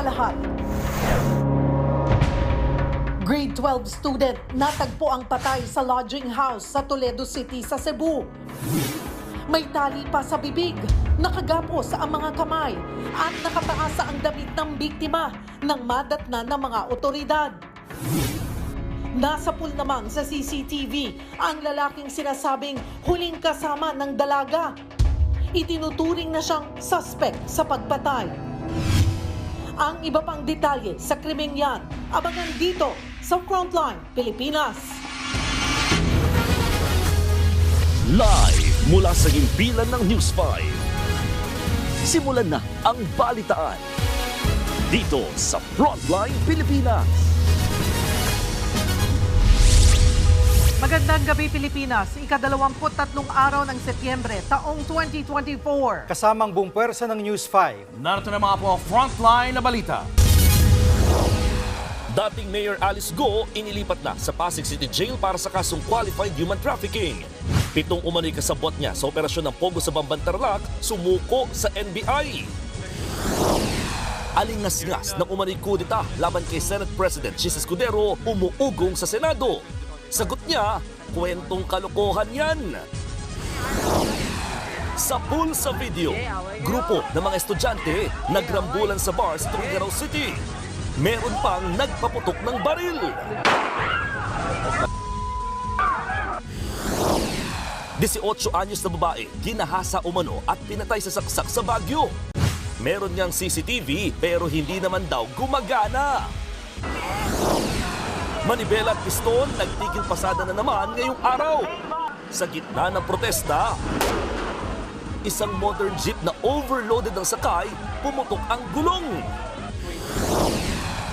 sa lahat. Grade 12 student natagpo ang patay sa lodging house sa Toledo City sa Cebu. May tali pa sa bibig, nakagapos ang mga kamay at nakataas ang damit ng biktima ng madatna ng mga otoridad. Nasa pool naman sa CCTV ang lalaking sinasabing huling kasama ng dalaga. Itinuturing na siyang suspect sa pagpatay. Ang iba pang detalye sa krimeng yan, abangan dito sa Frontline Pilipinas. Live mula sa himpilan ng News 5. Simulan na ang balitaan dito sa Frontline Pilipinas. Magandang gabi Pilipinas, ika-23 araw ng Setyembre, taong 2024. Kasamang buong pwersa ng News 5. Narito na mga po ang frontline na balita. Dating Mayor Alice Go inilipat na sa Pasig City Jail para sa kasong qualified human trafficking. 7 umano'y kasabwat niya sa operasyon ng Pogo sa Bamban Tarlac sumuko sa NBI. Alingas-ngas ng umano'y kudeta laban kay Senate President Chis Escudero umuugong sa Senado. Sagot niya, kwentong kalokohan yan. Sa pool sa video, grupo ng mga estudyante nagrambulan sa bar sa Tuguegarao City. Meron pang nagpaputok ng baril. Disiotso anyos na babae, ginahasa umano at pinatay sa saksak sa Baguio. Meron niyang CCTV pero hindi naman daw gumagana. Manibela at piston, nagtigil pasada na naman ngayong araw. Sa gitna ng protesta, isang motor jeep na overloaded ng sakay, pumutok ang gulong.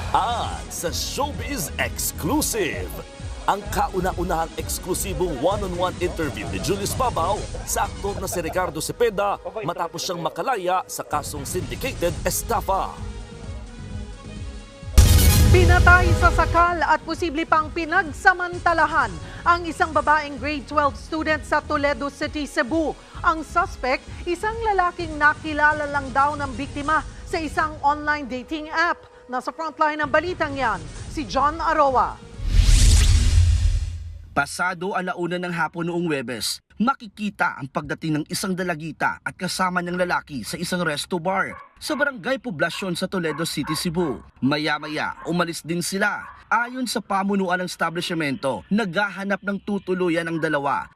At sa Showbiz Exclusive, ang kauna-unahang eksklusibong one-on-one interview ni Julius Babaw sa aktor na si Ricardo Cepeda matapos siyang makalaya sa kasong syndicated estafa. Pinatay sa sakal at posible pang pinagsamantalahan ang isang babaeng grade 12 student sa Toledo City, Cebu. Ang suspect, isang lalaking nakilala lang daw ng biktima sa isang online dating app. Nasa frontline ng balitang yan, si John Aroa. Pasado 1:00 ng hapon noong Huwebes, makikita ang pagdating ng isang dalagita at kasama ng lalaki sa isang resto bar sa Barangay Poblacion sa Toledo City, Cebu. Maya-maya, umalis din sila. Ayon sa pamunuan ng establishmento, naghahanap ng tutuluyan ang dalawa.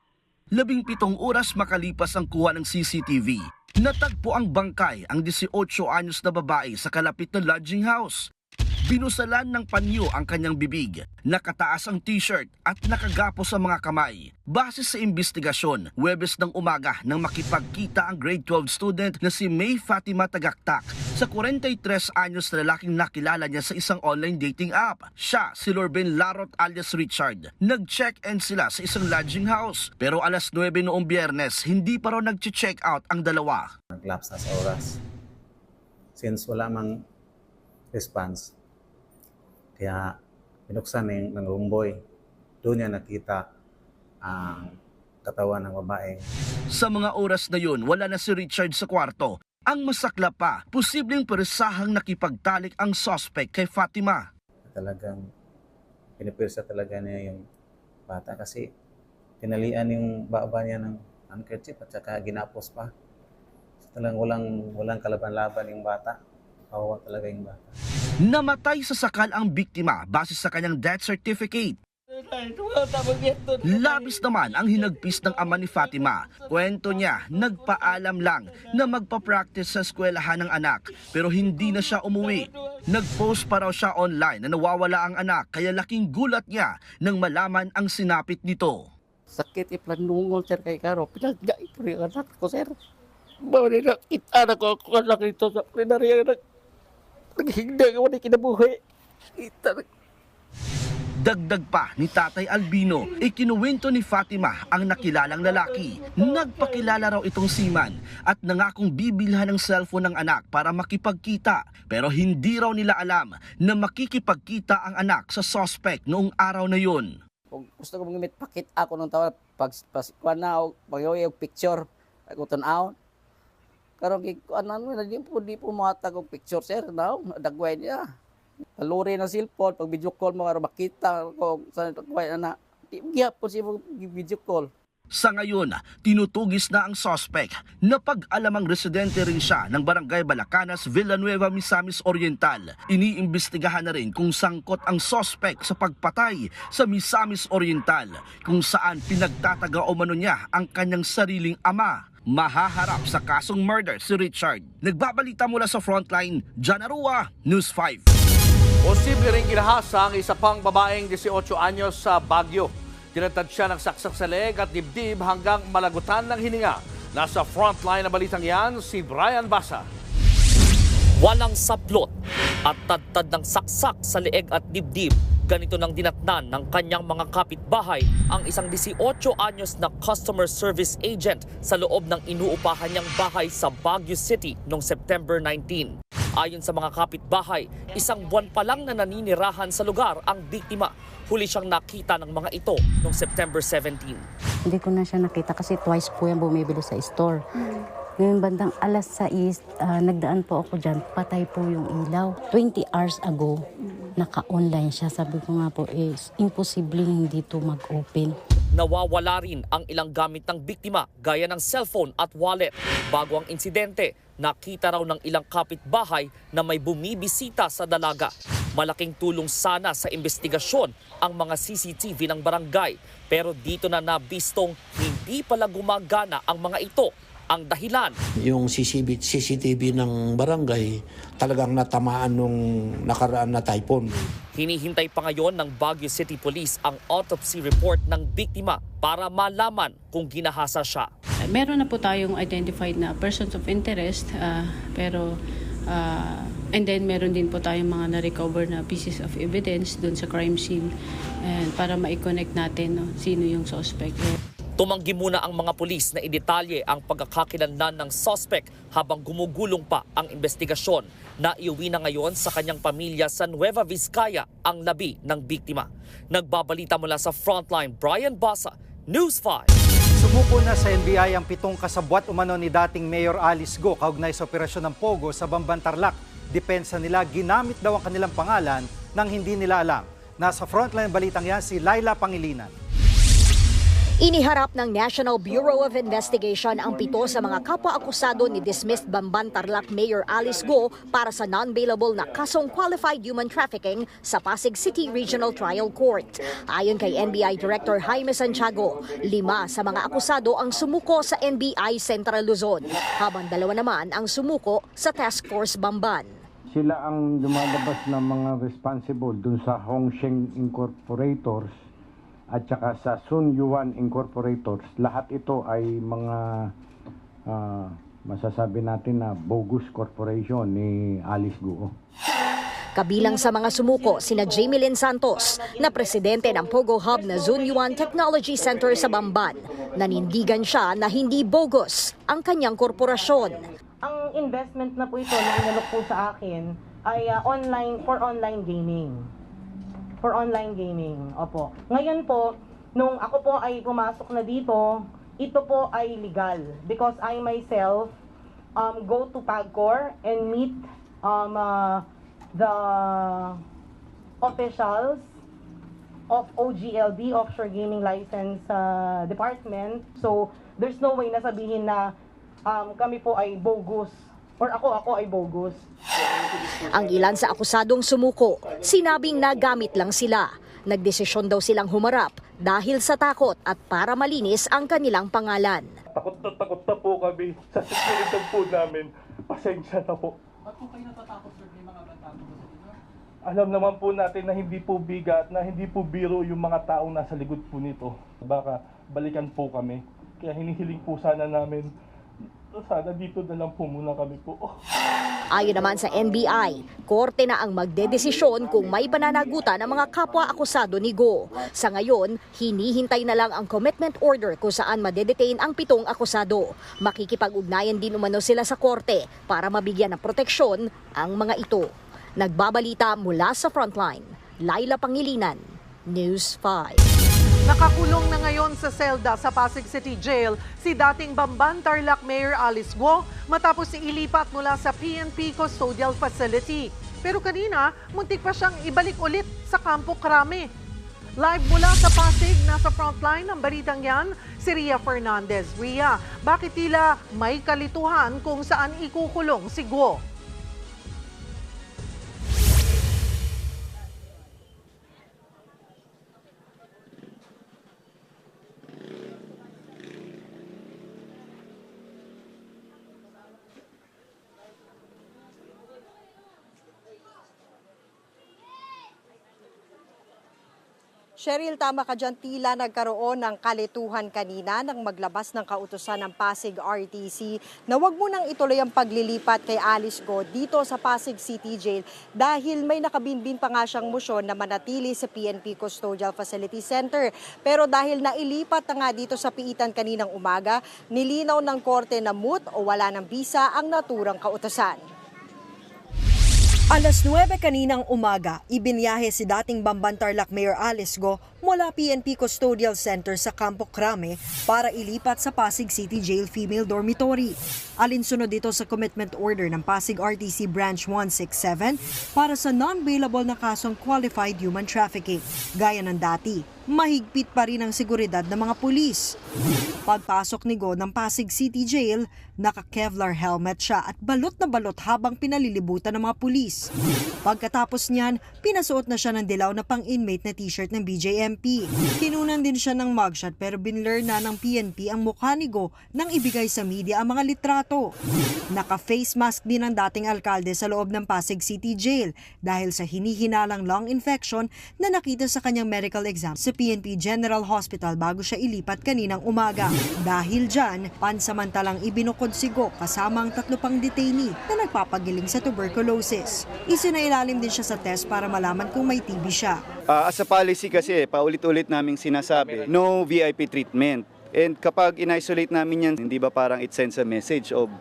17 oras makalipas ang kuha ng CCTV. Natagpo ang bangkay ang 18 anyos na babae sa kalapit na lodging house. Binusalan ng panyo ang kanyang bibig, nakataas ang t-shirt at nakagapos sa mga kamay. Base sa investigasyon, Huwebes ng umaga nang makipagkita ang grade 12 student na si May Fatima Tagaktak sa 43 anyos na lalaking nakilala niya sa isang online dating app. Siya, si Lorben Larot alias Richard. Nag-check-in sila sa isang lodging house pero alas 9 noong Biyernes, hindi pa raw nag-check out ang dalawa. Nag-lapse na sa oras. Since wala mang response, kaya binuksan ng roomboy. Doon niya nakita ang katawan ng babae. Sa mga oras na yun, wala na si Richard sa kwarto. Ang masakla pa, posibleng peresahang nakipagtalik ang suspect kay Fatima. Talagang pinipirsa talaga niya yung bata kasi tinalian yung baba niya ng handkerchief at saka ginapos pa. So, talagang walang kalaban-laban yung bata. Kawawa talaga yung bata. Namatay sa sakal ang biktima base sa kanyang death certificate. Labis naman ang hinagpis ng ama ni Fatima. Kwento niya, nagpaalam lang na magpa-practice sa eskwelahan ng anak pero hindi na siya umuwi. Nag-post pa raw siya online na nawawala ang anak kaya laking gulat niya nang malaman ang sinapit nito. Sakit iplanungol sir kay Karo. Pinagdait ko rin anak ko sir. Bawal na kita na ko ako anak ito sa plenarya na naghigda ko na kinabuhi. Dagdag pa ni Tatay Albino, ikinuwento ni Fatima ang nakilalang lalaki. Nagpakilala raw itong seaman at nangakong bibilhan ng cellphone ng anak para makipagkita. Pero hindi raw nila alam na makikipagkita ang anak sa suspect noong araw na yun. Kung gusto ko mong pakit ako nung tawa, pag na ako, pag yung picture, ako tanaw. Karon ano na di po matag og picture sir now, dagway niya. Kalori na cellphone pag video call mo aron makita ko sa dagway na. Di gyapon si video call. Sa ngayon, tinutugis na ang suspect na pag-alamang residente rin siya ng Barangay Balacanas, Villanueva, Misamis Oriental. Iniimbestigahan na rin kung sangkot ang suspect sa pagpatay sa Misamis Oriental, kung saan pinagtataga o mano niya ang kanyang sariling ama. Mahaharap sa kasong murder si Richard. Nagbabalita mula sa Frontline, John Arua, News 5. Posible ring ginahasa ang isa pang babaeng 18 anyos sa Baguio. Tinatad siya ng saksak sa leeg at dibdib hanggang malagutan ng hininga. Nasa frontline na balitang yan, si Brian Basa. Walang saplot at tadtad ng saksak sa leeg at dibdib. Ganito nang dinatnan ng kanyang mga kapitbahay ang isang 18 anyos na customer service agent sa loob ng inuupahan niyang bahay sa Baguio City noong September 19. Ayon sa mga kapitbahay, isang buwan pa lang na naninirahan sa lugar ang biktima. Huli siyang nakita ng mga ito noong September 17. Hindi ko na siya nakita kasi twice po yan bumibili sa store. Ngayon bandang alas 6, nagdaan po ako dyan, patay po yung ilaw. 20 hours ago, naka-online siya. Sabi ko nga po, imposible hindi to mag-open. Nawawala rin ang ilang gamit ng biktima gaya ng cellphone at wallet. Bago ang insidente, nakita raw ng ilang kapitbahay na may bumibisita sa dalaga. Malaking tulong sana sa investigasyon ang mga CCTV ng barangay. Pero dito na nabistong hindi pala gumagana ang mga ito. Ang dahilan, yung CCTV ng barangay talagang natamaan nung nakaraan na typhoon. hinihintay pa ngayon ng Baguio City Police ang autopsy report ng biktima para malaman kung ginahasa siya. Meron na po tayong identified na persons of interest, and then meron din po tayong mga na-recover na pieces of evidence doon sa crime scene para ma-connect natin sino yung suspect. Tumanggi muna ang mga pulis na idetalye ang pagkakakilanlan ng suspect habang gumugulong pa ang investigasyon. Naiuwi na ngayon sa kanyang pamilya sa Nueva Vizcaya ang labi ng biktima. Nagbabalita mula sa Frontline, Brian Basa, News 5. Sumuko na sa NBI ang 7 kasabwat umano ni dating Mayor Alice Go kaugnay sa operasyon ng Pogo sa Bamban, Tarlac. Depensa nila, ginamit daw ang kanilang pangalan nang hindi nila alam. Nasa Frontline balitang yan si Laila Pangilinan. Iniharap ng National Bureau of Investigation ang 7 sa mga kapwa-akusado ni dismissed Bamban Tarlac Mayor Alice Go para sa non-bailable na kasong qualified human trafficking sa Pasig City Regional Trial Court. Ayon kay NBI Director Jaime Santiago, 5 sa mga akusado ang sumuko sa NBI Central Luzon, habang 2 naman ang sumuko sa Task Force Bamban. Sila ang lumalabas na mga responsible dun sa Hongsheng Incorporators at saka sa Sun Yuan Incorporators. Lahat ito ay mga masasabi natin na bogus corporation ni Alice Go. Kabilang sa mga sumuko sina Jamie Lynn Santos na presidente ng Pogo Hub na Sun Yuan Technology Center sa Bamban. Nanindigan siya na hindi bogus ang kanyang korporasyon. Ang investment na po ito na inalok po sa akin ay online gaming. For online gaming, opo. Ngayon po, nung ako po ay pumasok na dito, ito po ay legal because I myself go to PAGCOR and meet the officials of OGLD, Offshore Gaming License Department. So, there's no way na sabihin na kami po ay bogus or ako ay bogus. Ang ilan sa akusadong sumuko, sinabing nagamit lang sila. Nagdesisyon daw silang humarap dahil sa takot at para malinis ang kanilang pangalan. Takot na po kami sa seguridad po namin. Pasensya na po. Ba't po kayo natatakot, sir? May mga bantado ba sa inyo? Alam naman po natin na hindi po bigat, na hindi po biro yung mga taong nasa likod po nito. Baka balikan po kami. Kaya hinihiling po sana namin, sana dito na lang po muna kami po. Ayon naman sa NBI, korte na ang magdedesisyon kung may pananagutan ng mga kapwa-akusado ni Go. Sa ngayon, hinihintay na lang ang commitment order kung saan madedetain ang 7 akusado. Makikipag-ugnayan din umano sila sa korte para mabigyan ng proteksyon ang mga ito. Nagbabalita mula sa Frontline, Laila Pangilinan, News 5. Nakakulong na ngayon sa selda sa Pasig City Jail si dating Bamban-Tarlac Mayor Alice Guo matapos ilipat mula sa PNP Custodial Facility. Pero kanina, muntik pa siyang ibalik ulit sa Campo Crame. Live mula sa Pasig, nasa frontline ng balitang yan, si Ria Fernandez. Ria, bakit tila may kalituhan kung saan ikukulong si Guo? Cheryl, tama ka dyan, tila nagkaroon ng kalituhan kanina nang maglabas ng kautusan ng Pasig RTC na wag mo nang ituloy ang paglilipat kay Alice Guo dito sa Pasig City Jail dahil may nakabinbin pa nga siyang motion na manatili sa PNP Custodial Facility Center. Pero dahil nailipat na nga dito sa piitan kaninang umaga, nilinaw ng korte na moot o wala ng bisa ang naturang kautusan. Alas 9 kaninang umaga, ibinyahe si dating Bamban-Tarlac Mayor Alice Guo mula PNP Custodial Center sa Campo Crame para ilipat sa Pasig City Jail Female Dormitory. Alinsunod dito sa commitment order ng Pasig RTC Branch 167 para sa non-bailable na kasong qualified human trafficking. Gaya ng dati, mahigpit pa rin ang seguridad ng mga pulis. Pagpasok ni Guo ng Pasig City Jail, naka-Kevlar helmet siya at balot na balot habang pinalilibutan ng mga pulis. Pagkatapos niyan, pinasuot na siya ng dilaw na pang-inmate na t-shirt ng BJMP. Kinunan din siya ng mugshot pero binlur na ng PNP ang mukha ni Guo nang ibigay sa media ang mga litrato. Naka-face mask din ang dating alkalde sa loob ng Pasig City Jail dahil sa hinihinalang lung infection na nakita sa kanyang medical exam sa PNP General Hospital bago siya ilipat kaninang umaga. Dahil dyan, pansamantalang ibinukod si Guo kasama ang 3 pang detainee na nagpapagiling sa tuberculosis. Isinailalim din siya sa test para malaman kung may TB siya. As a policy kasi, paulit-ulit naming sinasabi, no VIP treatment. And kapag in-isolate namin yan, hindi ba parang it sends a message of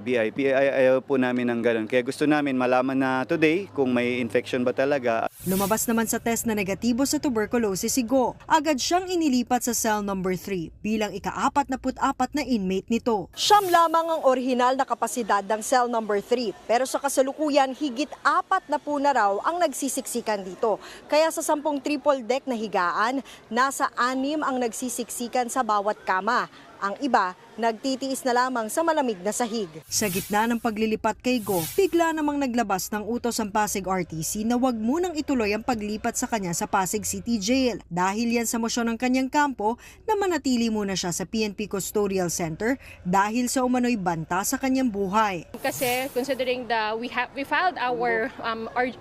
VIP? Ayaw po namin ng ganun. Kaya gusto namin malaman na today kung may infection ba talaga. Lumabas naman sa test na negatibo sa tuberculosis si Guo. Agad siyang inilipat sa cell number 3 bilang ika-44 na inmate nito. Siyam lamang ang orihinal na kapasidad ng cell number 3 pero sa kasalukuyan higit 4 na po na raw ang nagsisiksikan dito. Kaya sa 10 triple deck na higaan, nasa 6 ang nagsisiksikan sa bawat kama. Ang iba, nagtitiis na lamang sa malamig na sahig. Sa gitna ng paglilipat kay Guo, bigla namang naglabas ng utos ang Pasig RTC na wag munang ituloy ang paglipat sa kanya sa Pasig City Jail. Dahil yan sa mosyon ng kanyang kampo na manatili muna siya sa PNP Custodial Center dahil sa umano'y banta sa kanyang buhay. Kasi considering we filed our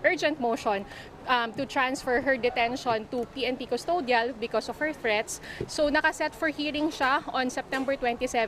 urgent motion to transfer her detention to PNP Custodial because of her threats. So nakaset for hearing siya on September 27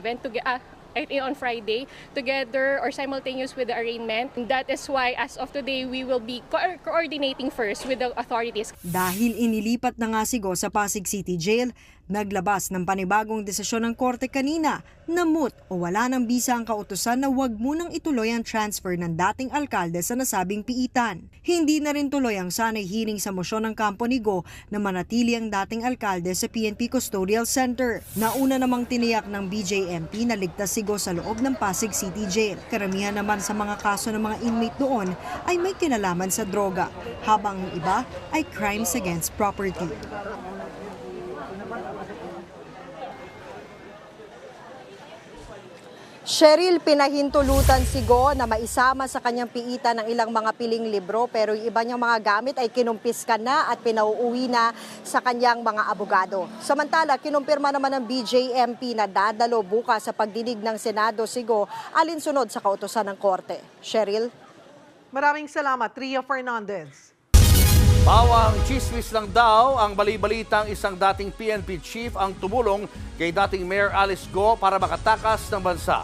on Friday together or simultaneous with the arraignment. That is why as of today we will be coordinating first with the authorities. Dahil inilipat na nga si Guo sa Pasig City Jail, naglabas ng panibagong desisyon ng korte kanina na moot o wala ng bisa ang kautusan na wag munang ituloy ang transfer ng dating alkalde sa nasabing piitan. Hindi na rin tuloy ang sanay hearing sa mosyon ng kampo ni Guo na manatili ang dating alkalde sa PNP Custodial Center. Nauna namang tiniyak ng BJMP na ligtas si Guo sa loob ng Pasig City Jail. Karamihan naman sa mga kaso ng mga inmate doon ay may kinalaman sa droga, habang ang iba ay crimes against property. Cheryl, pinahintulutan si Guo na maisama sa kanyang piitan ng ilang mga piling libro pero yung iba niyang mga gamit ay kinumpiska na at pinauuwi na sa kanyang mga abogado. Samantala, kinumpirma naman ng BJMP na dadalo bukas sa pagdinig ng Senado si Guo alinsunod sa kautusan ng korte. Cheryl? Maraming salamat, Ria Fernandez. Pawang chismis lang daw ang bali-balitang isang dating PNP chief ang tumulong kay dating Mayor Alice Guo para makatakas ng bansa.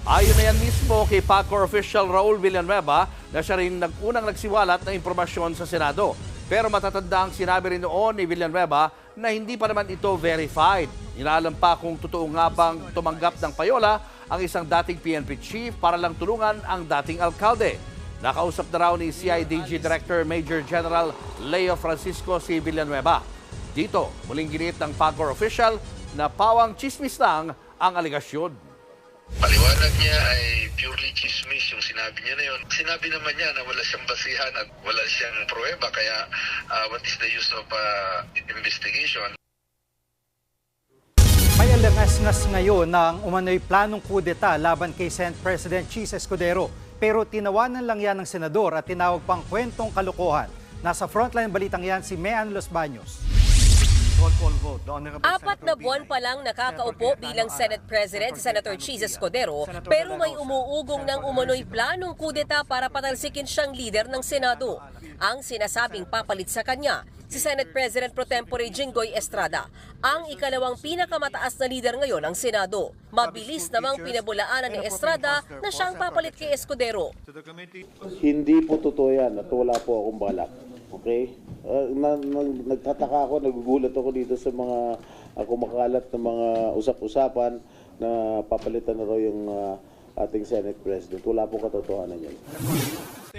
Ayon na yan mismo kay PAGCOR official Raul Villanueva na siya rin unang nagsiwalat ng impormasyon sa Senado. Pero matatanda ang sinabi rin noon ni Villanueva na hindi pa naman ito verified. Inaalam pa kung totoo nga bang tumanggap ng payola ang isang dating PNP chief para lang tulungan ang dating alkalde. Nakausap na raw ni CIDG Director Major General Leo Francisco si Villanueva. Dito, muling ginit ng PAGCOR official na pawang chismis lang ang aligasyon. Paliwanag niya ay purely chismis yung sinabi niya na yun. Sinabi naman niya na wala siyang basihan at wala siyang pruweba, kaya what is the use of investigation? May alangas-ngas ngayon ng umano'y planong kudeta laban kay Senate President Chis Escudero. Pero tinawanan lang yan ng senador at tinawag pang kwentong kalokohan. Nasa frontline balitang yan si Mean Los Baños. 4 na buwan pa lang nakakaupo bilang Senate President si Senator Chis Escudero, pero may umuugong ng umano'y planong kudeta para patalsikin siyang leader ng Senado. Ang sinasabing papalit sa kanya, si Senate President Pro Tempore Jinggoy Estrada, ang ikalawang pinakamataas na leader ngayon ng Senado. Mabilis namang pinabulaanan ni Estrada na siyang papalit kay Escudero. Hindi po totoo yan at wala po akong balak. Okay? Nagtataka ako, nagugulat ako dito sa mga kumakalat na mga usap-usapan na papalitan na raw yung ating Senate President. Wala po katotohanan yan.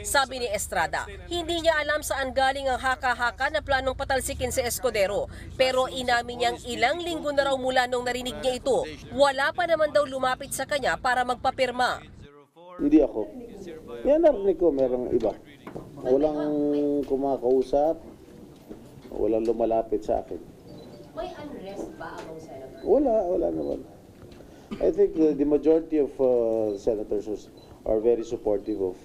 Sabi ni Estrada, hindi niya alam saan galing ang haka-haka na planong patalsikin si Escudero. Pero inamin niyang ilang linggo na raw mula nung narinig niya ito. Wala pa naman daw lumapit sa kanya para magpapirma. Hindi ako. Yan narinig ko, merong iba. Walang kumakausap, walang lumalapit sa akin. May unrest ba among senators? Wala naman. I think the majority of senators are very supportive of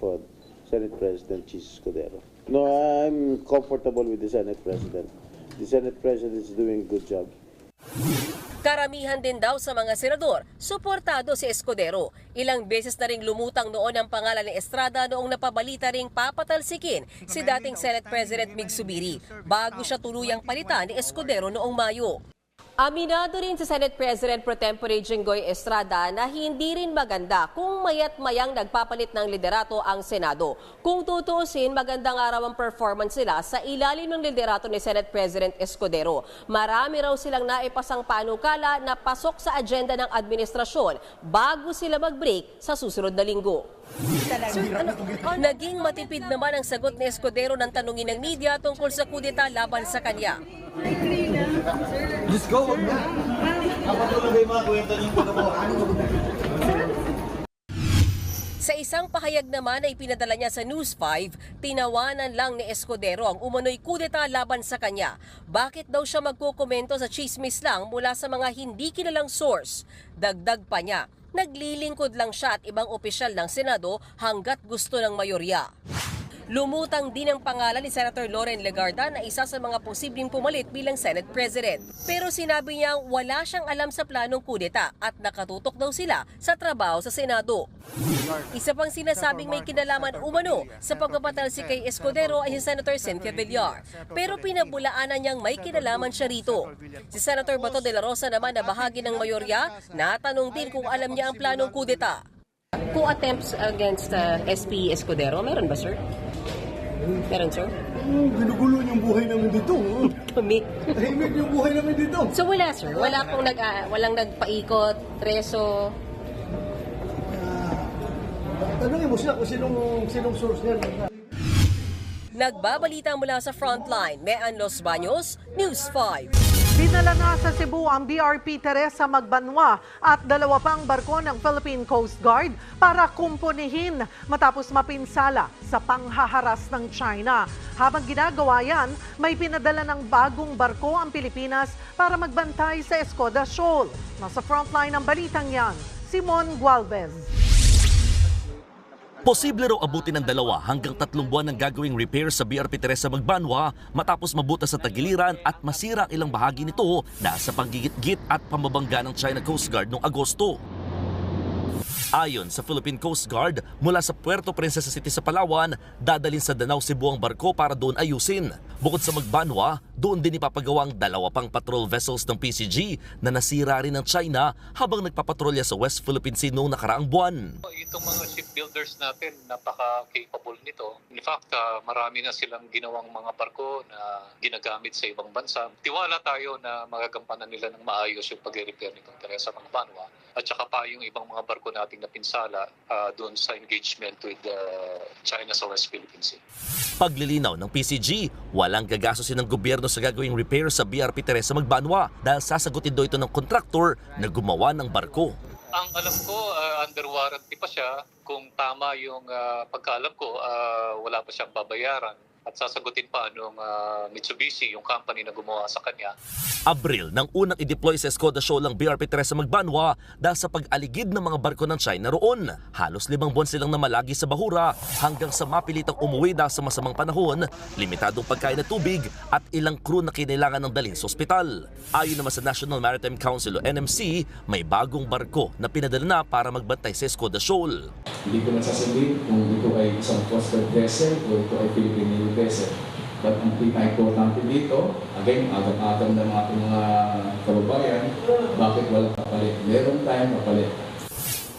Senate President Chis Escudero. No, I'm comfortable with the Senate President. The Senate President is doing a good job. Karamihan din daw sa mga senador, suportado si Escudero. Ilang beses na ring lumutang noon ang pangalan ni Estrada noong napabalita ring papatalsikin si dating Senate President Mig Zubiri bago siya tuluyang palitan ni Escudero noong Mayo. Aminado rin si Senate President Pro Tempore Jinggoy Estrada na hindi rin maganda kung mayat mayang nagpapalit ng liderato ang Senado. Kung tutuusin, magandang araw ang performance nila sa ilalim ng liderato ni Senate President Escudero. Marami raw silang naipasang panukala na pasok sa agenda ng administrasyon bago sila mag-break sa susunod na linggo. Naging matipid naman ang sagot ni Escudero ng tanungin ng media tungkol sa kudeta laban sa kanya. Let's go! Sa isang pahayag naman ay pinadala niya sa News 5, tinawanan lang ni Escudero ang umano'y kudeta laban sa kanya. Bakit daw siya magkukomento sa chismis lang mula sa mga hindi kilalang source? Dagdag pa niya, naglilingkod lang siya at ibang opisyal ng Senado hanggat gusto ng mayorya. Lumutang din ang pangalan ni Senator Loren Legarda na isa sa mga posibleng pumalit bilang Senate President. Pero sinabi niya wala siyang alam sa planong kudeta at nakatutok daw sila sa trabaho sa Senado. Isa pang sinasabing may kinalaman umano sa pagpapatalsik kay Escudero ay si Senator Cynthia Villar. Pero pinabulaanan niyang may kinalaman siya rito. Si Senator Bato de la Rosa naman na bahagi ng mayorya, natanong din kung alam niya ang planong kudeta. Kung attempts against SP Escudero, meron ba, sir? Meron, sir? Ginugulo yung buhay namin dito. Kami. Tahimik yung buhay namin dito. So wala, sir? Wala pong walang nagpaikot, preso? Tanungin mo sila kung sinong source niya. Nagbabalita mula sa Frontline, Mean Los Baños, News 5. Dinala na sa Cebu ang BRP Teresa Magbanwa at 2 pang barko ng Philippine Coast Guard para kumpunihin matapos mapinsala sa panghaharas ng China. Habang ginagawa yan, may pinadala ng bagong barko ang Pilipinas para magbantay sa Escoda Shoal. Nasa frontline ng balitang yan, Simon Gualvez. Posible raw abutin ng 2 hanggang 3 buwan ng gagawing repair sa BRP Teresa Magbanwa matapos mabutas sa tagiliran at masira ang ilang bahagi nito dahil sa panggigit-git at pamabangga ng China Coast Guard noong Agosto. Ayon sa Philippine Coast Guard, mula sa Puerto Princesa City sa Palawan, dadalhin sa Danao, Cebu ang barko para doon ayusin. Bukod sa Magbanwa, doon din ipapagawa ang 2 pang patrol vessels ng PCG na nasira rin ng China habang nagpapatrolya sa West Philippine Sea noong nakaraang buwan. Itong mga shipbuilders natin, napaka-capable nito. In fact, marami na silang ginawang mga barko na ginagamit sa ibang bansa. Tiwala tayo na magagampanan nila ng maayos yung pag-repair nitong Teresa Magbanwa at saka pa yung ibang mga barko nating na pinsala doon sa engagement with China sa West Philippine Sea. Paglilinaw ng PCG, walang gagastusin ng gobyerno sa gagawing repair sa BRP Teresa Magbanwa dahil sasagutin daw ito ng kontraktor na gumawa ng barko. Ang alam ko, under warranty pa siya. Kung tama yung pagkaalam ko, wala pa siyang babayaran. At sasagutin pa nung Mitsubishi, yung company na gumawa sa kanya. Abril nang unang i-deploy sa Escoda Shoal ang BRP Teresa Magbanwa dahil sa pag-aligid ng mga barko ng China roon. Halos 5 buwan silang namalagi sa bahura hanggang sa mapilitang umuwi dahil sa masamang panahon, limitadong pagkain at tubig at ilang crew na kinailangan ng dalhin sa ospital. Ayon naman sa National Maritime Council o NMC, may bagong barko na pinadala na para magbantay sa Escoda Shoal. Hindi ko nasasabihin kung ito ay isang coastal vessel o ito ay Philippine Navy vessel. But ang pinaka-importante dito, again, agam-agam ng ating mga kababayan, bakit walang kapalit? Meron tayong kapalit.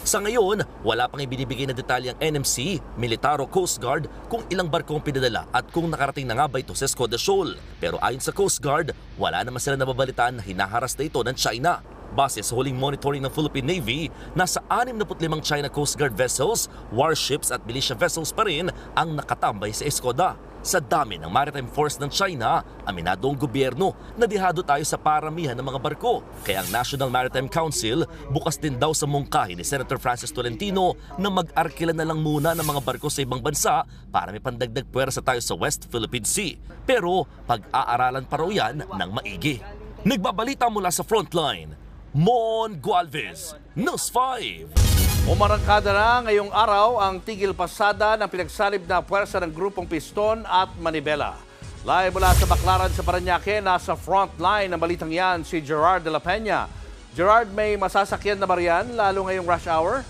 Sa ngayon, wala pang ibinibigay na detalye ang NMC, Militar o Coast Guard kung ilang barko ang pinadala at kung nakarating na nga ba ito sa Escoda Shoal. Pero ayon sa Coast Guard, wala naman sila nababalitaan na hinaharas na ito ng China. Base sa huling monitoring ng Philippine Navy, nasa 65 China Coast Guard vessels, warships at militia vessels pa rin ang nakatambay sa Escoda. Sa dami ng maritime force ng China, aminado ang gobyerno na dihado tayo sa paramihan ng mga barko. Kaya ang National Maritime Council bukas din daw sa mungkahi ni Senator Francis Tolentino na mag-arkila na lang muna ng mga barko sa ibang bansa para may pandagdag puwersa tayo sa West Philippine Sea. Pero pag-aaralan pa raw yan ng maigi. Nagbabalita mula sa Frontline, Mon Gualvez, News 5. Umarangkada na ngayong araw ang tigil pasada ng pinagsalib na puwersa ng grupong Piston at Manibela. Live mula sa Baclaran sa Parañaque, nasa Frontline ng balitang yan si Gerard de la Peña. Gerard, may masasakyan na ba riyan lalo ngayong rush hour?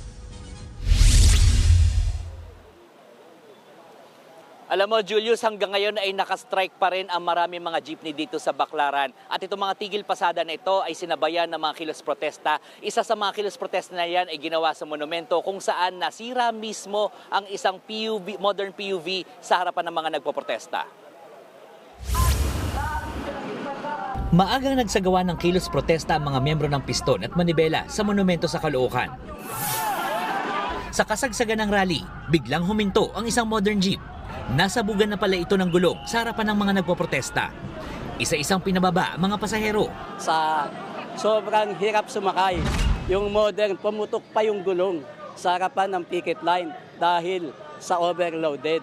Alam mo, Julius, hanggang ngayon ay nakastrike pa rin ang maraming mga jeepney dito sa Baclaran. At itong mga tigil pasada na ito ay sinabayan ng mga kilos protesta. Isa sa mga kilos protesta na yan ay ginawa sa monumento kung saan nasira mismo ang isang PUV, modern PUV sa harapan ng mga nagpoprotesta. Maagang nagsagawa ng kilos protesta ang mga miyembro ng Piston at Manibela sa monumento sa Caloocan. Sa kasagsagan ng rally, biglang huminto ang isang modern jeep. Nasabugan na pala ito ng gulong sa harapan ng mga nagpoprotesta. Isa-isang pinababa ang mga pasahero. Sa sobrang hirap sumakay, yung modern pumutok pa yung gulong sa harapan ng picket line dahil sa overloaded.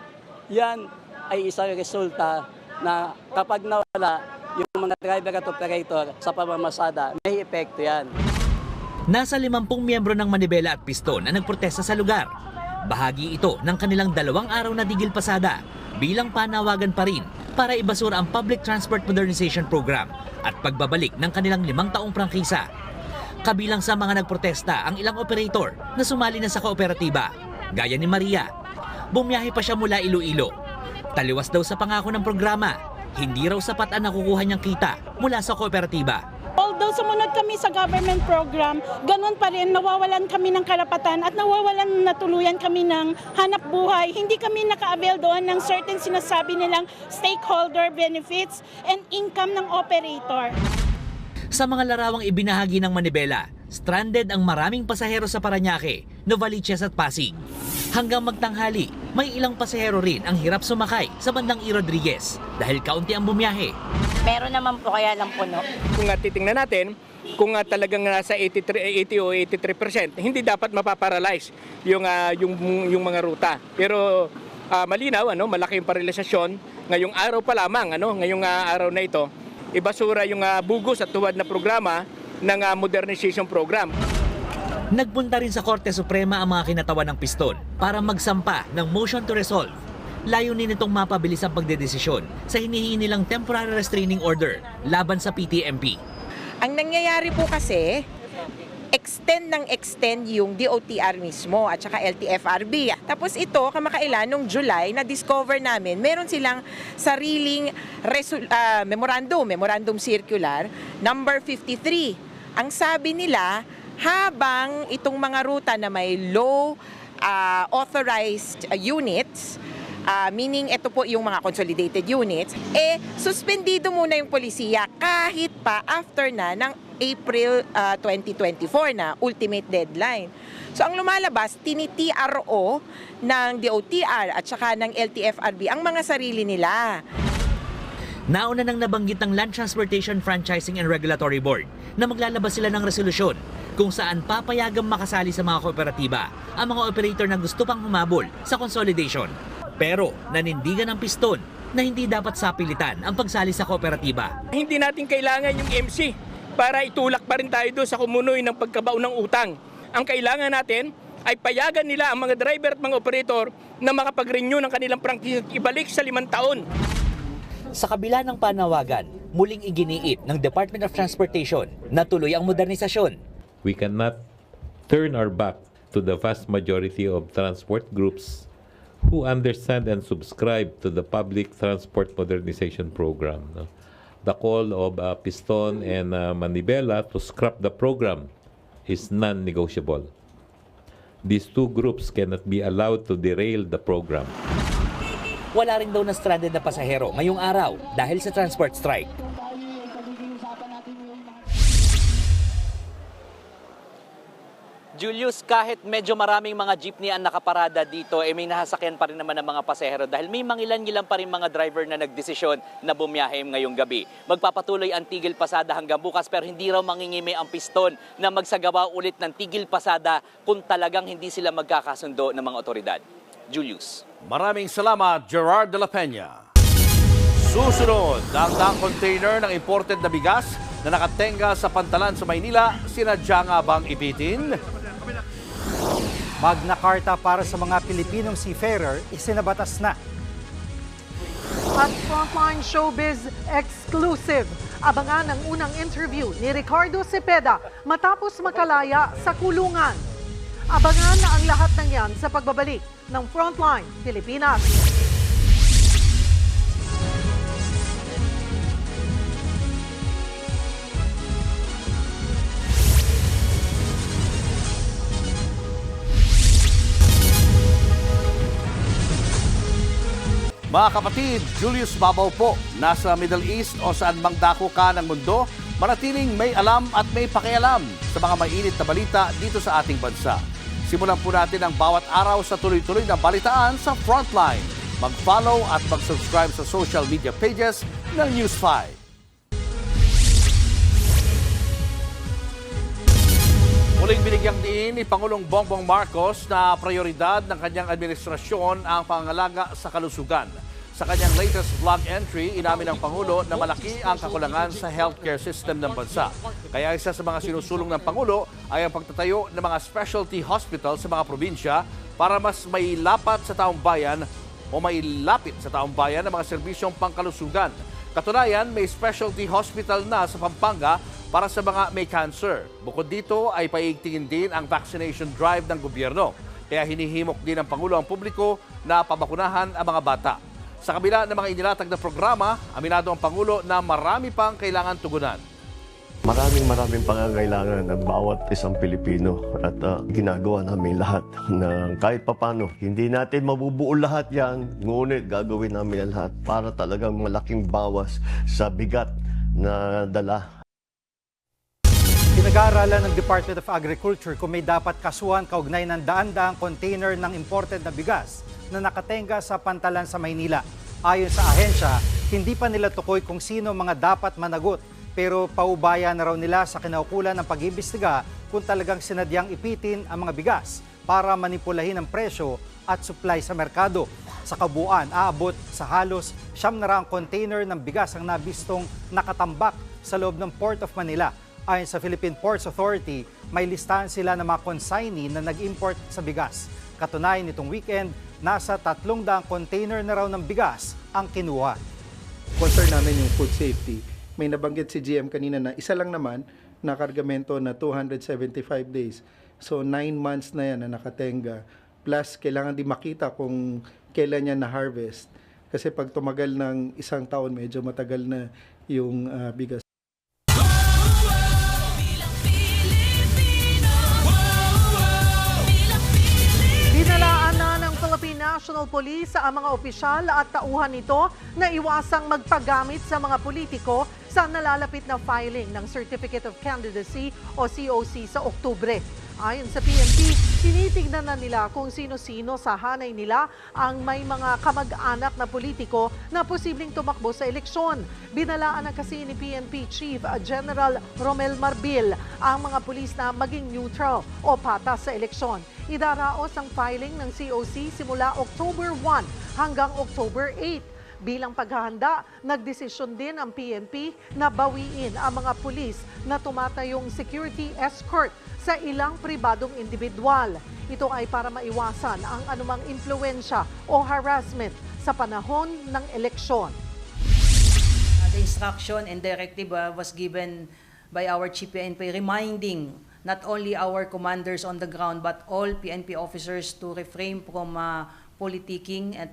Yan ay isang resulta na kapag nawala yung mga driver at operator sa pamamasada, may epekto yan. Nasa 50 miyembro ng Manibela at Piston na nagprotesta sa lugar. Bahagi ito ng kanilang 2 araw na tigil pasada bilang panawagan pa rin para ibasura ang Public Transport Modernization Program at pagbabalik ng kanilang 5 taong prangkisa. Kabilang sa mga nagprotesta ang ilang operator na sumali na sa kooperatiba, gaya ni Maria. Bumiyahe pa siya mula Iloilo. Taliwas daw sa pangako ng programa, hindi raw sapat ang nakukuha niyang kita mula sa kooperatiba. Although sumunod kami sa government program, ganun pa rin nawawalan kami ng karapatan at nawawalan natuluyan kami ng hanap buhay. Hindi kami naka-avail doon ng certain sinasabi nilang stakeholder benefits and income ng operator. Sa mga larawang ibinahagi ng Manibela, stranded ang maraming pasahero sa Parañaque, Novaliches at Pasig. Hanggang magtanghali, may ilang pasahero rin ang hirap sumakay sa bandang E. Rodriguez dahil kaunti ang bumiyahe. Meron naman po, kaya lang puno. Kung titingnan natin, kung talagang nasa 80 o 83%, hindi dapat mapaparalyze yung mga ruta. Pero malinaw, malaki yung paralisasyon. Ngayong araw pa lamang, ngayong araw na ito, ibasura yung bugos at tuwad na programa ng modernization program. Nagpunta rin sa Korte Suprema ang mga kinatawan ng Piston para magsampa ng motion to resolve. Layunin nitong mapabilis ang pagdedesisyon sa hinihingi nilang temporary restraining order laban sa PTMP. Ang nangyayari po kasi, extend yung DOTR mismo at saka LTFRB. Tapos ito, kamakailan, nung July, na-discover namin, meron silang sariling memorandum circular, number 53. Ang sabi nila, habang itong mga ruta na may low authorized units, meaning ito po yung mga consolidated units, suspendido muna yung polisiya kahit pa after na ng April 2024 na ultimate deadline. So ang lumalabas, tini-TRO ng DOTR at saka ng LTFRB ang mga sarili nila. Nauna nang nabanggit ng Land Transportation Franchising and Regulatory Board na maglalabas sila ng resolusyon kung saan papayagang makasali sa mga kooperatiba ang mga operator na gusto pang humabol sa consolidation. Pero nanindigan ng piston na hindi dapat sapilitan ang pagsali sa kooperatiba. Hindi natin kailangan yung MC para itulak pa rin tayo doon sa kumunoy ng pagkabao ng utang. Ang kailangan natin ay payagan nila ang mga driver at mga operator na makapag-renew ng kanilang prangkisa at ibalik sa 5 taon. Sa kabila ng panawagan, muling iginiit ng Department of Transportation na tuloy ang modernisasyon. We cannot turn our back to the vast majority of transport groups who understand and subscribe to the Public Transport Modernization Program. The call of Piston and Manibela to scrap the program is non-negotiable. These two groups cannot be allowed to derail the program. Wala rin daw na stranded na pasahero ngayong araw dahil sa transport strike. Julius, kahit medyo maraming mga jeepney ang nakaparada dito, may nasasakyan pa rin naman ng mga pasahero dahil may mangilan-ngilan pa rin mga driver na nagdesisyon na bumiyahe ngayong gabi. Magpapatuloy ang tigil pasada hanggang bukas pero hindi raw mangingimi ang piston na magsagawa ulit ng tigil pasada kung talagang hindi sila magkakasundo ng mga otoridad. Julius. Maraming salamat, Gerard de la Peña. Susunod, daang container ng imported na bigas na nakatenga sa pantalan sa Maynila, sinadya nga bang ipitin? Magna Carta para sa mga Pilipinong seafarer isinabatas na. At Frontline Showbiz Exclusive, abangan ang unang interview ni Ricardo Cepeda matapos makalaya sa kulungan. Abangan na ang lahat ng yan sa pagbabalik ng Frontline Pilipinas. Mga kapatid, Julius Babaw po, nasa Middle East o saan mang dako ka ng mundo, manatiling may alam at may pakialam sa mga mainit na balita dito sa ating bansa. Simulan po natin ang bawat araw sa tuloy-tuloy na balitaan sa Frontline. Mag-follow at mag-subscribe sa social media pages ng News 5. Muling binigyang diin ni Pangulong Bongbong Marcos na prioridad ng kanyang administrasyon ang pangangalaga sa kalusugan. Sa kanyang latest vlog entry, inamin ng Pangulo na malaki ang kakulangan sa healthcare system ng bansa. Kaya isa sa mga sinusulong ng Pangulo ay ang pagtatayo ng mga specialty hospital sa mga probinsya para mas mailapat sa taong bayan o mailapit sa taong bayan ng mga serbisyong pangkalusugan. Katunayan, may specialty hospital na sa Pampanga para sa mga may cancer. Bukod dito ay paigtingin din ang vaccination drive ng gobyerno. Kaya hinihimok din ng Pangulo ang publiko na pabakunahan ang mga bata. Sa kabila ng mga inilatag na programa, aminado ang Pangulo na marami pang kailangan tugunan. Maraming pangangailangan ng bawat isang Pilipino at ginagawa namin lahat na kahit papano. Hindi natin mabubuo lahat yan, ngunit gagawin namin ang lahat para talagang malaking bawas sa bigat na dala. Pinag-aaralan ng Department of Agriculture kung may dapat kasuhan kaugnay ng daan-daang container ng imported na bigas na nakatenga sa pantalan sa Maynila. Ayon sa ahensya, hindi pa nila tukoy kung sino mga dapat managot pero paubaya na raw nila sa kinaukulan ng pag-iimbestiga kung talagang sinadyang ipitin ang mga bigas para manipulahin ang presyo at supply sa merkado. Sa kabuuan, aabot sa halos 900 container ng bigas ang nabistong nakatambak sa loob ng Port of Manila. Ayon sa Philippine Ports Authority, may listahan sila ng mga consignee na nag-import sa bigas. Katunayan nitong weekend, nasa 300 container na raw ng bigas ang kinuha. Concern namin yung food safety. May nabanggit si GM kanina na isa lang naman na kargamento na 275 days. So 9 months na yan na nakatenga. Plus, kailangan din makita kung kailan niya na-harvest. Kasi pag tumagal ng isang taon, medyo matagal na yung bigas. Dinalaan na ng Philippine National pulis ang mga opisyal at tauhan nito na iwasang magpagamit sa mga politiko sa nalalapit na filing ng Certificate of Candidacy o COC sa Oktubre. Ayon sa PNP, tinitignan na nila kung sino-sino sa hanay nila ang may mga kamag-anak na politiko na posibleng tumakbo sa eleksyon. Binalaan na kasi ni PNP Chief General Romel Marbil ang mga pulis na maging neutral o patas sa eleksyon. Idaraos ang filing ng COC simula October 1 hanggang October 8. Bilang paghahanda, nagdesisyon din ang PNP na bawiin ang mga pulis na tumatayong security escort sa ilang pribadong individual. Ito ay para maiwasan ang anumang impluensya o harassment sa panahon ng eleksyon. The instruction and directive was given by our Chief PNP reminding not only our commanders on the ground but all PNP officers to refrain from politicking at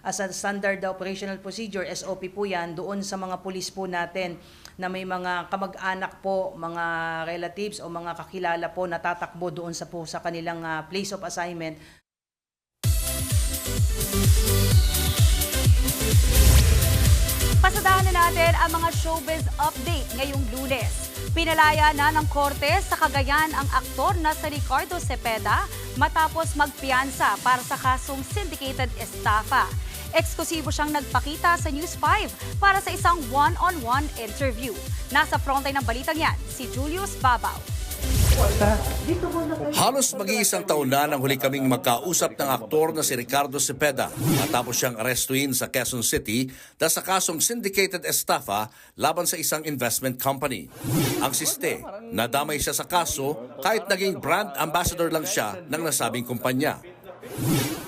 as a standard operational procedure, SOP po yan, doon sa mga pulis po natin na may mga kamag-anak po, mga relatives o mga kakilala po na tatakbo doon sa kanilang place of assignment. Pasadahan na natin ang mga showbiz update ngayong Lunes. Pinalaya na ng korte sa Cagayan ang aktor na si Ricardo Cepeda matapos magpiyansa para sa kasong syndicated estafa. Eksklusibo siyang nagpakita sa News 5 para sa isang one-on-one interview. Nasa frontline ng balitang yan, si Julius Babaw. Halos mag-iisang taon na nang huli kaming magkausap ng aktor na si Ricardo Cepeda matapos siyang arestuin sa Quezon City dahil sa kasong syndicated estafa laban sa isang investment company. Ang siste, nadamay siya sa kaso kahit naging brand ambassador lang siya ng nasabing kumpanya.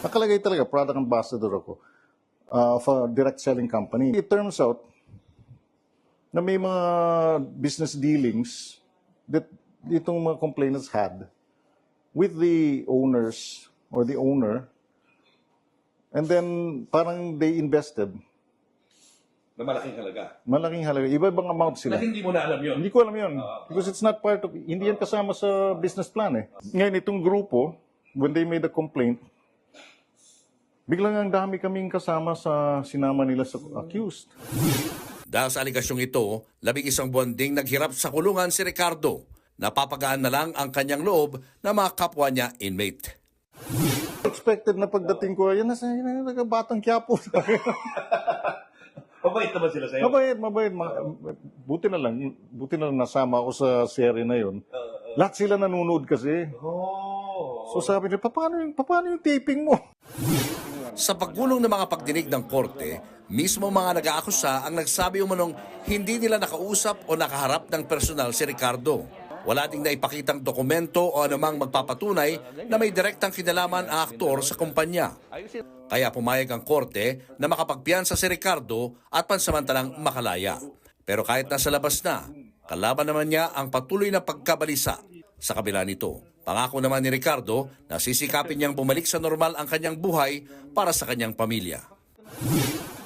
Nakalagay talaga, product ambassador ako for direct selling company. It turns out na may mga business dealings that itong mga complainants had with the owners or the owner, and then parang they invested. Na malaking halaga? Malaking halaga. Iba-ibang amount sila. Na hindi mo na alam yun? Hindi ko alam yun. Because it's not part of, hindi yan kasama sa business plan eh. Ngayon itong grupo, when they made a complaint, biglang ang dami kaming kasama sa sinama nila sa accused. Dahil sa aligasyong ito, 11 buwan ding naghirap sa kulungan si Ricardo. Napapagaan na lang ang kanyang loob na mga kapwa niya inmate. Expected na pagdating ko, yan na batang Quiapo. Mabait naman sila sa'yo? Mabait. Buti na lang nasama ako sa serye na yon. Lahat sila nanonood kasi. So sabi niya, paano yung taping mo? Sa pagkulong ng mga pagdinig ng korte, mismo mga nag-aakusa ang nagsabi umanong hindi nila nakausap o nakaharap ng personal si Ricardo. Wala ding naipakitang dokumento o anumang magpapatunay na may direktang kinalaman ang aktor sa kumpanya. Kaya pumayag ang korte na makapagpiyansa si Ricardo at pansamantalang makalaya. Pero kahit nasa labas na, kalaban naman niya ang patuloy na pagkabalisa. Sa kabila nito, pangako naman ni Ricardo na sisikapin niyang bumalik sa normal ang kanyang buhay para sa kanyang pamilya.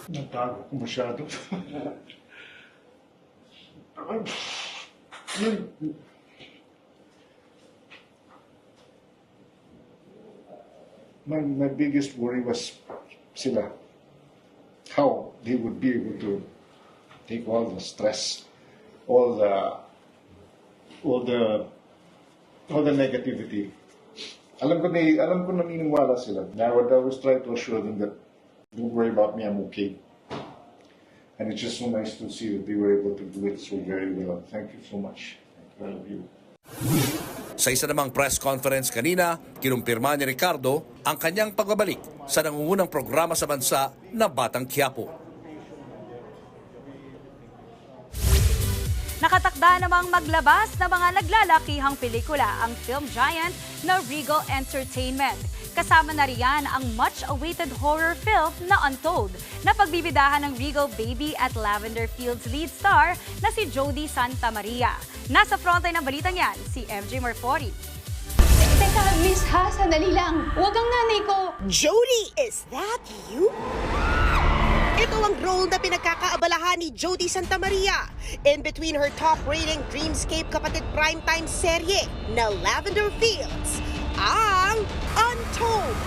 Nagtago ko masyado. My biggest worry was sila. How they would be able to take all the stress, all the negativity. Alam ko naniniwala sila. I would always try to assure them that don't worry about me, I'm okay. And it's just so nice to see that they were able to do it so very well. Thank you so much. Thank you, all of you. Sa isa namang press conference kanina, kinumpirma ni Ricardo ang kanyang pagbabalik sa nangungunang programa sa bansa na Batang Quiapo. Nakatakda namang maglabas ng mga naglalakihang pelikula ang film giant na Regal Entertainment. Kasama na riyan ang much-awaited horror film na Untold na pagbibidahan ng Regal Baby at Lavender Fields lead star na si Jody Santa Maria. Nasa frontline ng balitang yan, si MJ Marfori. Teka, Miss Ha, sandali lang. Huwag ang nanay ko. Jody, is that you? Ito ang role na pinagkakaabalahan ni Jody Santa Maria in between her top-rating Dreamscape kapatid primetime serye na Lavender Fields, ang Untold.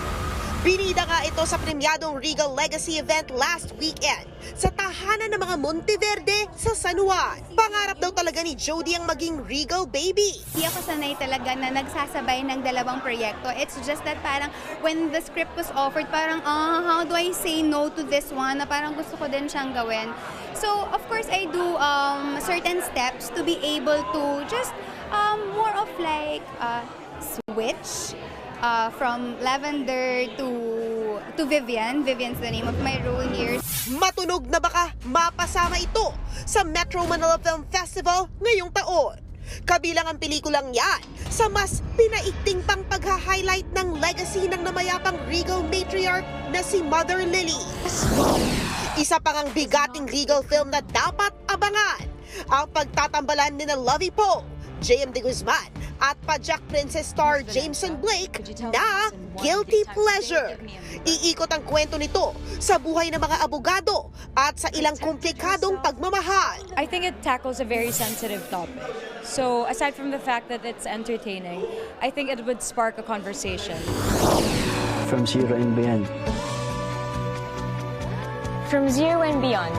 Binida nga ito sa premyadong Regal Legacy event last weekend sa tahanan ng mga Monteverde sa San Juan. Pangarap daw talaga ni Jody ang maging Regal baby. Hindi ako sanay talaga na nagsasabay ng dalawang proyekto. It's just that parang when the script was offered, parang how do I say no to this one? Na parang gusto ko din siyang gawin. So of course I do certain steps to be able to just more of like switch from Lavender to Vivian. Vivian's the name of my role here. Matunog na baka mapasama ito sa Metro Manila Film Festival ngayong taon. Kabilang ang pelikulang yan sa mas pinaigting pang pagha-highlight ng legacy ng namayapang Regal matriarch na si Mother Lily. Isa pang ang bigating Regal film na dapat abangan, ang pagtatambalan ni na Lovie Poe, J.M. De Guzman at Pajak Princess star Jameson Blake na Guilty Pleasure. Iikot ang kwento nito sa buhay ng mga abogado at sa ilang komplikadong pagmamahal. I think it tackles a very sensitive topic. So aside from the fact that it's entertaining, I think it would spark a conversation. From Zero and Beyond. From Zero and Beyond.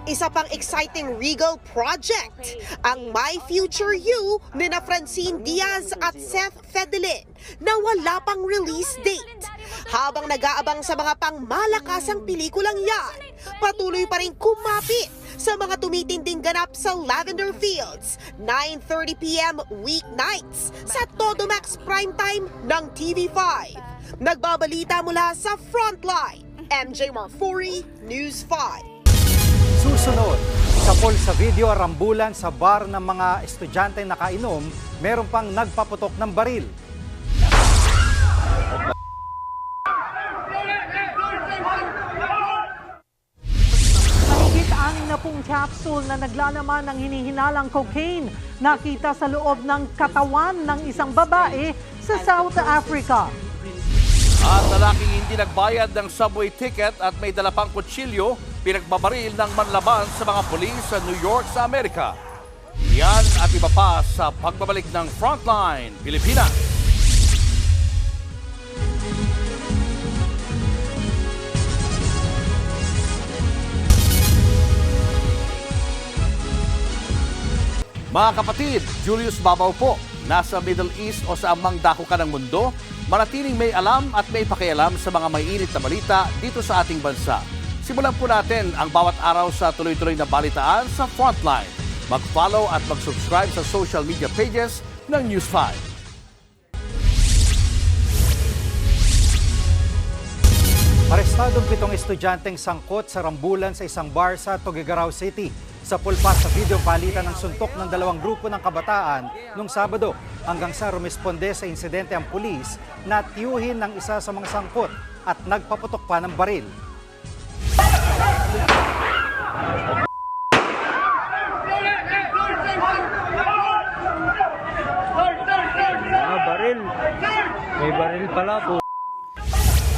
Isa pang exciting Regal project, ang My Future You ni na Francine Diaz at Seth Fedelin na wala pang release date. Habang nag-aabang sa mga pangmalakasang pelikulang yan, patuloy pa rin kumapit sa mga tumitinding ganap sa Lavender Fields, 9:30 p.m. weeknights sa Todo Max Primetime ng TV5. Nagbabalita mula sa Frontline, MJ Marfori, News 5. Susunod, sapol sa video rambulan sa bar ng mga estudyante nakainom, meron pang nagpaputok ng baril. Mahigit 60 capsule na naglalaman ng hinihinalang cocaine nakita sa loob ng katawan ng isang babae sa South Africa. At lalaking hindi nagbayad ng subway ticket at may dala pang kutsilyo, pinagbabaril ng manlaban sa mga pulis sa New York sa Amerika. Yan at iba pa sa pagbabalik ng Frontline Pilipinas. Mga kapatid, Julius Babaw po. Nasa Middle East o sa amang dako ka ng mundo, manatiling may alam at may pakialam sa mga mainit na balita dito sa ating bansa. Simulan po natin ang bawat araw sa tuloy-tuloy na balitaan sa Frontline. Mag-follow at mag-subscribe sa social media pages ng News 5. Arestadong 7 estudyanteng sangkot sa rambulan sa isang bar sa Tuguegarao City. Sa pulpas sa video palitan ng suntok ng 2 grupo ng kabataan nung Sabado hanggang sa rumesponde sa insidente ang pulis na tiyuhin ng isa sa mga sangkot at nagpaputok pa ng baril. Baril. May baril pala po.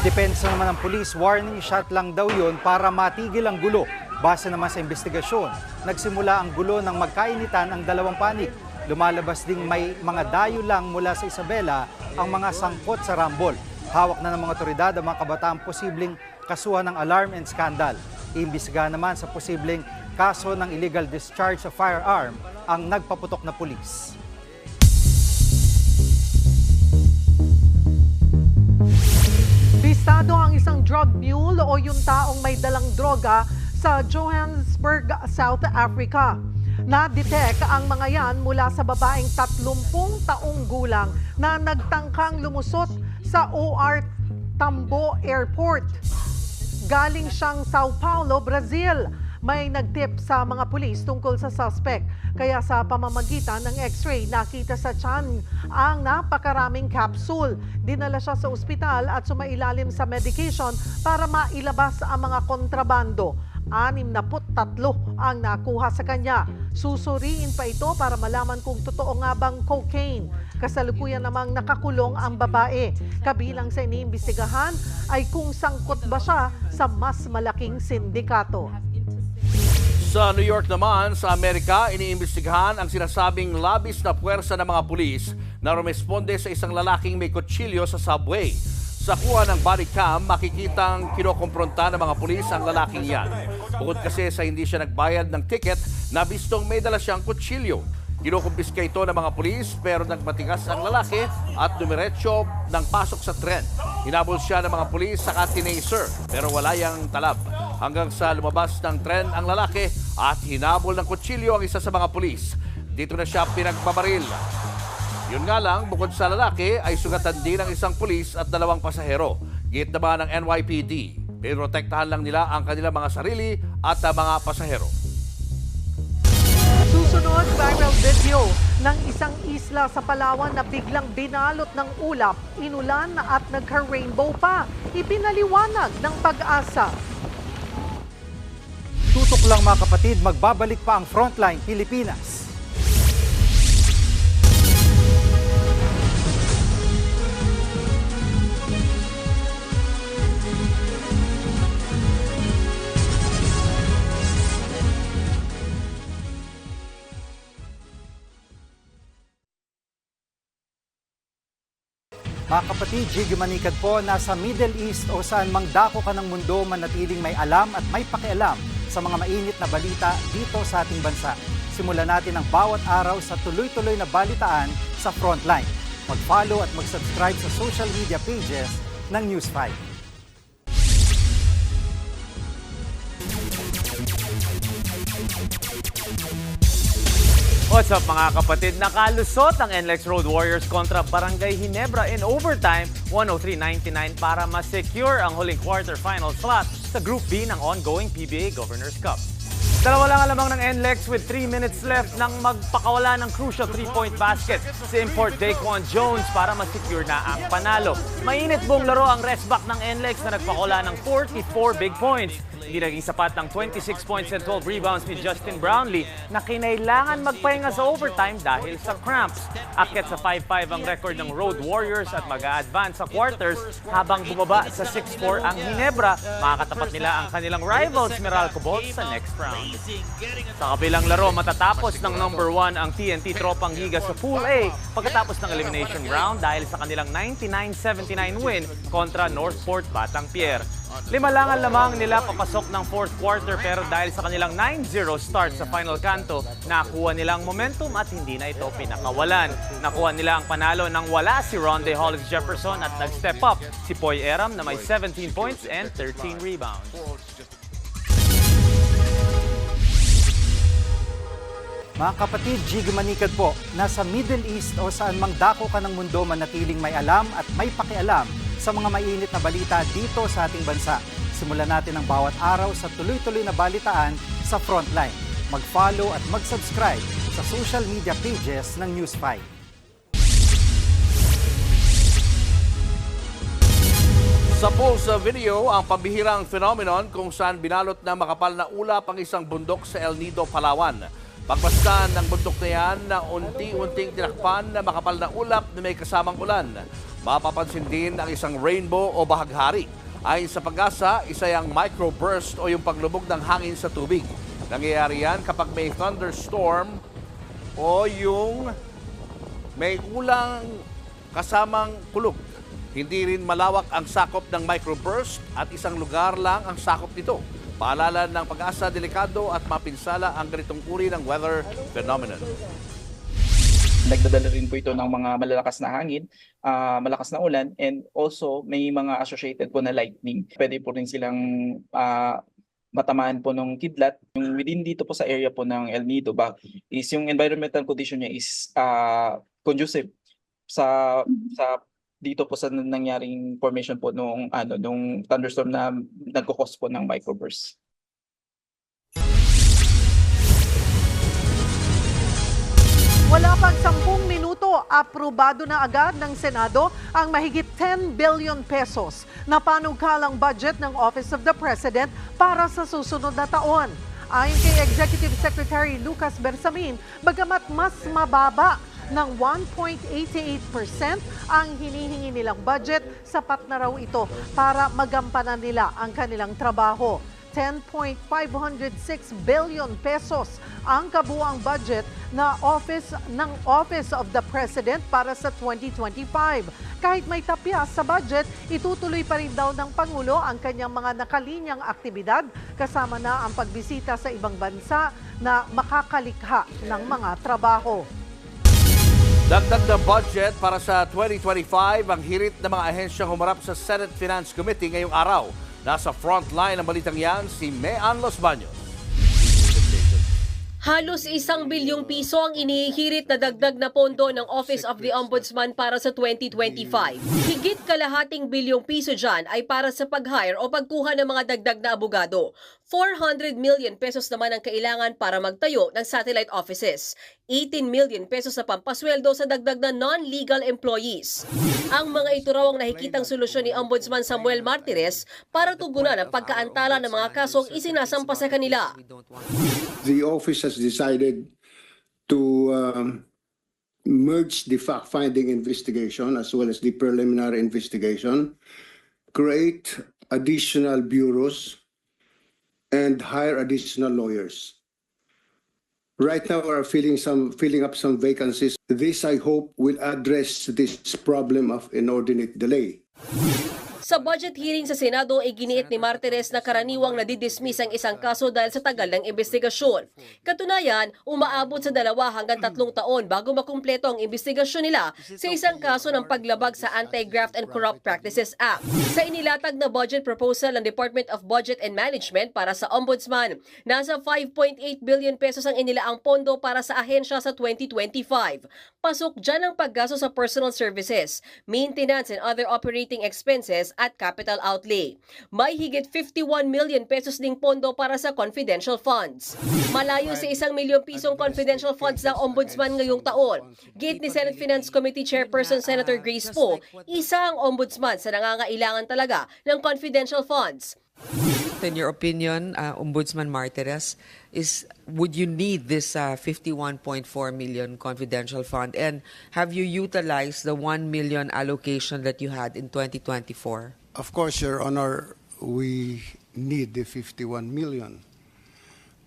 Depensa naman ng pulis, warning shot lang daw yun para matigil ang gulo. Base naman sa investigasyon, nagsimula ang gulo ng magkainitan ang 2 panig. Lumalabas ding may mga dayo lang mula sa Isabela ang mga sangkot sa rambol. Hawak na ng mga otoridad ang mga kabataang posibleng kasuhan ng alarm and scandal. Iimbestigahan naman sa posibleng kaso ng illegal discharge of firearm ang nagpaputok na pulis. Bistado ang isang drug mule o yung taong may dalang droga sa Johannesburg, South Africa. Na-detect ang mga yan mula sa babaeng 30 taong gulang na nagtangkang lumusot sa OR Tambo Airport. Galing siyang Sao Paulo, Brazil. May nagtip sa mga pulis tungkol sa suspect. Kaya sa pamamagitan ng x-ray, nakita sa tiyan ang napakaraming capsule. Dinala siya sa ospital at sumailalim sa medication para mailabas ang mga kontrabando. 63 ang nakuha sa kanya. Susuriin pa ito para malaman kung totoo nga bang cocaine. Kasalukuyan namang nakakulong ang babae. Kabilang sa iniimbestigahan ay kung sangkot ba siya sa mas malaking sindikato. Sa New York naman, sa Amerika, iniimbestigahan ang sinasabing labis na puwersa ng mga pulis na rumesponde sa isang lalaking may kutsilyo sa subway. Sa kuha ng body cam, makikitang kinokompronta ng mga pulis ang lalaking yan. Bukod kasi sa hindi siya nagbayad ng ticket, nabistong may dala siyang kutsilyo. Kinukumpiska ito ng mga pulis pero nagmatigas ang lalaki at dumiretso ng pasok sa tren. Hinabol siya ng mga pulis saka tinaser pero wala yang talab. Hanggang sa lumabas ng tren ang lalaki at hinabol ng kutsilyo ang isa sa mga pulis. Dito na siya pinagbabaril. Yun nga lang, bukod sa lalaki ay sugatan din ang isang pulis at 2 pasahero. Git naman ng NYPD. Pinoprotektahan lang nila ang kanilang mga sarili at mga pasahero. Susunod, viral video ng isang isla sa Palawan na biglang binalot ng ulap, inulan at nagka-rainbow pa. Ipinaliwanag ng Pag-asa. Tutok lang mga kapatid, magbabalik pa ang Frontline Pilipinas. Mga kapatid, Jiggy Manikad po, nasa Middle East o saan mang dako ka ng mundo, manatiling may alam at may pakialam sa mga mainit na balita dito sa ating bansa. Simulan natin ang bawat araw sa tuloy-tuloy na balitaan sa Frontline. Mag-follow at mag-subscribe sa social media pages ng News 5. What's up mga kapatid? Nakalusot ang NLEX Road Warriors kontra Barangay Ginebra in overtime 103-99 para ma-secure ang huling quarterfinal slot sa Group B ng ongoing PBA Governors Cup. Dalawa lang alamang ng NLEX with 3 minutes left nang magpakawala ng crucial 3-point basket si import Daquan Jones para ma-secure na ang panalo. Mainit buong laro ang rest back ng NLEX na nagpakawala ng 44 big points. Hindi naging sapat ng 26 points and 12 rebounds ni Justin Brownlee na kinailangan magpahinga sa overtime dahil sa cramps. Akyat sa 5-5 ang record ng Road Warriors at mag-a-advance sa quarters habang bumaba sa 6-4 ang Ginebra. Makakatapat nila ang kanilang rivals Meralco Bolts sa next round. Sa kabilang laro, matatapos ng number 1 ang TNT Tropang Giga sa Pool A pagkatapos ng elimination round dahil sa kanilang 99-79 win kontra Northport Batang Pier. 5 lang lamang nila papasok ng 4th quarter pero dahil sa kanilang 9-0 start sa final kanto, nakuha nilang momentum at hindi na ito pinakawalan. Nakuha nila ang panalo nang wala si Ronde Hollis Jefferson at nag-step up si Poy Eram na may 17 points and 13 rebounds. Mga kapatid, Jiggy Manikad po, nasa Middle East o saan mang dako ka ng mundo, manatiling may alam at may pakialam sa mga mainit na balita dito sa ating bansa. Simulan natin ang bawat araw sa tuloy-tuloy na balitaan sa Frontline. Mag-follow at mag-subscribe sa social media pages ng News 5. Sa pulse video, ang pambihirang phenomenon kung saan binalot na makapal na ulap ang isang bundok sa El Nido, Palawan. Pagpasdan ng bundok na yan na unti-unting tinakpan na makapal na ulap na may kasamang ulan. Mapapansin din ang isang rainbow o bahaghari. Ayon sa Pag-asa, isa yung microburst o yung paglubog ng hangin sa tubig. Nangyayari yan kapag may thunderstorm o yung may ulang kasamang kulog. Hindi rin malawak ang sakop ng microburst at isang lugar lang ang sakop nito. Paalala ng Pag-asa, delikado at mapinsala ang ganitong uri ng weather phenomenon. Nagdadala rin po ito ng mga malalakas na hangin, malakas na ulan, and also may mga associated po na lightning. Pwede po rin silang matamaan po ng kidlat. Yung within dito po sa area po ng El Nido is yung environmental condition niya is conducive sa dito po sa nangyaring formation po nung thunderstorm na nagko-cause po ng microburst. Wala pang 10 minuto, aprobado na agad ng Senado ang mahigit 10 billion pesos na panungkalang budget ng Office of the President para sa susunod na taon. Ayon kay Executive Secretary Lucas Bersamin, bagamat mas mababa ng 1.88% ang hinihingi nilang budget, sapat na raw ito para magampanan nila ang kanilang trabaho. 10.506 billion pesos ang kabuuang budget ng Office of the President para sa 2025. Kahit may tapyas sa budget, itutuloy pa rin daw ng Pangulo ang kanyang mga nakalinyang aktibidad kasama na ang pagbisita sa ibang bansa na makakalikha ng mga trabaho. Dagdag na budget para sa 2025 ang hirit ng mga ahensyang humarap sa Senate Finance Committee ngayong araw. Nasa frontline ng balitang yan si Mean Los Baños. Halos 1 bilyong piso ang inihirit na dagdag na pondo ng Office of the Ombudsman para sa 2025. Higit kalahating bilyong piso dyan ay para sa pag-hire o pagkuha ng mga dagdag na abogado. 400 million pesos naman ang kailangan para magtayo ng satellite offices. 18 million pesos sa pampasweldo sa dagdag na non-legal employees. Ang mga ito raw ang nakikitang solusyon ni Ombudsman Samuel Martires para tugunan ang pagkaantala ng mga kasong isinasampa sa kanila. The office has decided to merge the fact-finding investigation as well as the preliminary investigation, create additional bureaus, and hire additional lawyers. Right now, we're filling up some vacancies. This, I hope, will address this problem of inordinate delay. Sa budget hearing sa Senado ay giniit ni Martires na karaniwang nadidismiss ang isang kaso dahil sa tagal ng investigasyon. Katunayan, umaabot sa 2 hanggang 3 taon bago makumpleto ang investigasyon nila sa isang kaso ng paglabag sa Anti-Graft and Corrupt Practices Act. Sa inilatag na budget proposal ng Department of Budget and Management para sa Ombudsman, nasa 5.8 billion pesos ang inilaang pondo para sa ahensya sa 2025. Pasok dyan ang paggasto sa personal services, maintenance and other operating expenses at capital outlay. May higit 51 million pesos ding pondo para sa confidential funds. Malayo sa 1 milyong pisong confidential funds ng Ombudsman ngayong taon. Gate ni Senate Finance Committee Chairperson Senator Grace Poe, isa ang Ombudsman sa nangangailangan talaga ng confidential funds. In your opinion, Ombudsman Martires, would you need this 51.4 million confidential fund? And have you utilized the 1 million allocation that you had in 2024? Of course, Your Honor, we need the 51 million.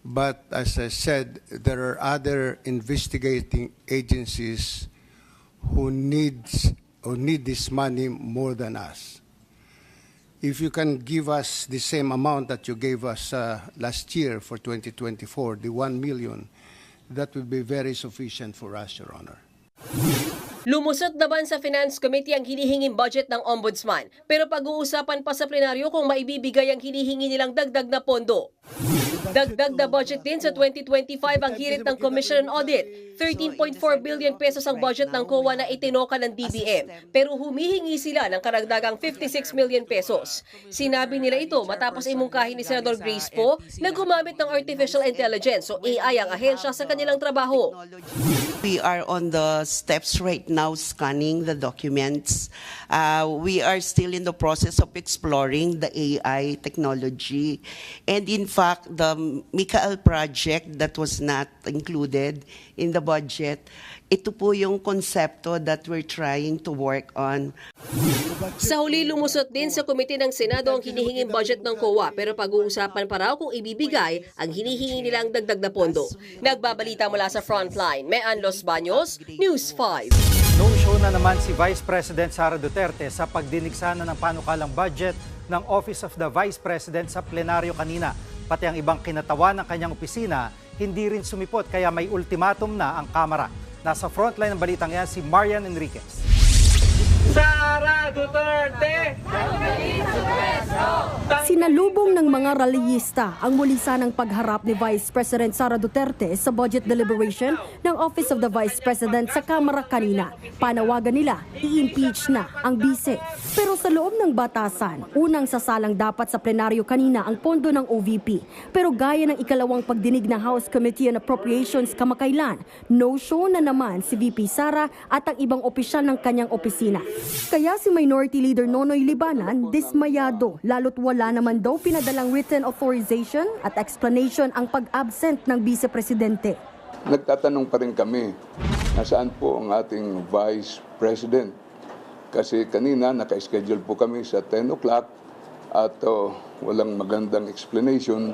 But as I said, there are other investigating agencies who need this money more than us. If you can give us the same amount that you gave us last year for 2024, the 1 million, that would be very sufficient for us, Your Honor. Lumusot naman sa Finance Committee ang hinihinging budget ng Ombudsman, pero pag-uusapan pa sa plenaryo kung maibibigay ang hinihingi nilang dagdag na pondo. Dagdag na budget din sa 2025 ang hirit ng Commission on Audit. 13.4 billion pesos ang budget ng COA na itinoka ng DBM, pero humihingi sila ng karagdagang 56 million pesos. Sinabi nila ito matapos imungkahin ni Senador Grace Poe na gumamit ng artificial intelligence o AI ang ahensya sa kanilang trabaho. We are on the steps right now scanning the documents. We are still in the process of exploring the AI technology. And in fact, the Mikael project that was not included in the budget, ito po yung konsepto that we're trying to work on. Sa huli, lumusot din sa komite ng Senado ang hinihinging budget ng COA, pero pag-uusapan pa raw kung ibibigay ang hinihingi nilang dagdag na pondo. Nagbabalita mula sa Frontline, Mean Los Baños, News 5. No-show na naman si Vice President Sara Duterte sa pagdinig sana ng panukalang budget ng Office of the Vice President sa plenaryo kanina. Pati ang ibang kinatawan ng kanyang opisina, hindi rin sumipot kaya may ultimatum na ang Kamara. Nasa frontline ng balitang yan si Marian Enriquez. Sara Duterte! Sinalubong ng mga rallyista ang muli sanang pagharap ni Vice President Sara Duterte sa budget deliberation ng Office of the Vice President sa Kamara kanina. Panawagan nila, i-impeach na ang bise. Pero sa loob ng batasan, unang sasalang dapat sa plenaryo kanina ang pondo ng OVP. Pero gaya ng ikalawang pagdinig ng House Committee on Appropriations kamakailan, no-show na naman si VP Sara at ang ibang opisyal ng kanyang opisina. Kaya si Minority Leader Nonoy Libanan dismayado, lalo't wala naman daw pinadalang written authorization at explanation ang pag-absent ng Vice Presidente. Nagtatanong pa rin kami, nasaan po ang ating Vice President? Kasi kanina naka-schedule po kami sa 10 o'clock at walang magandang explanation.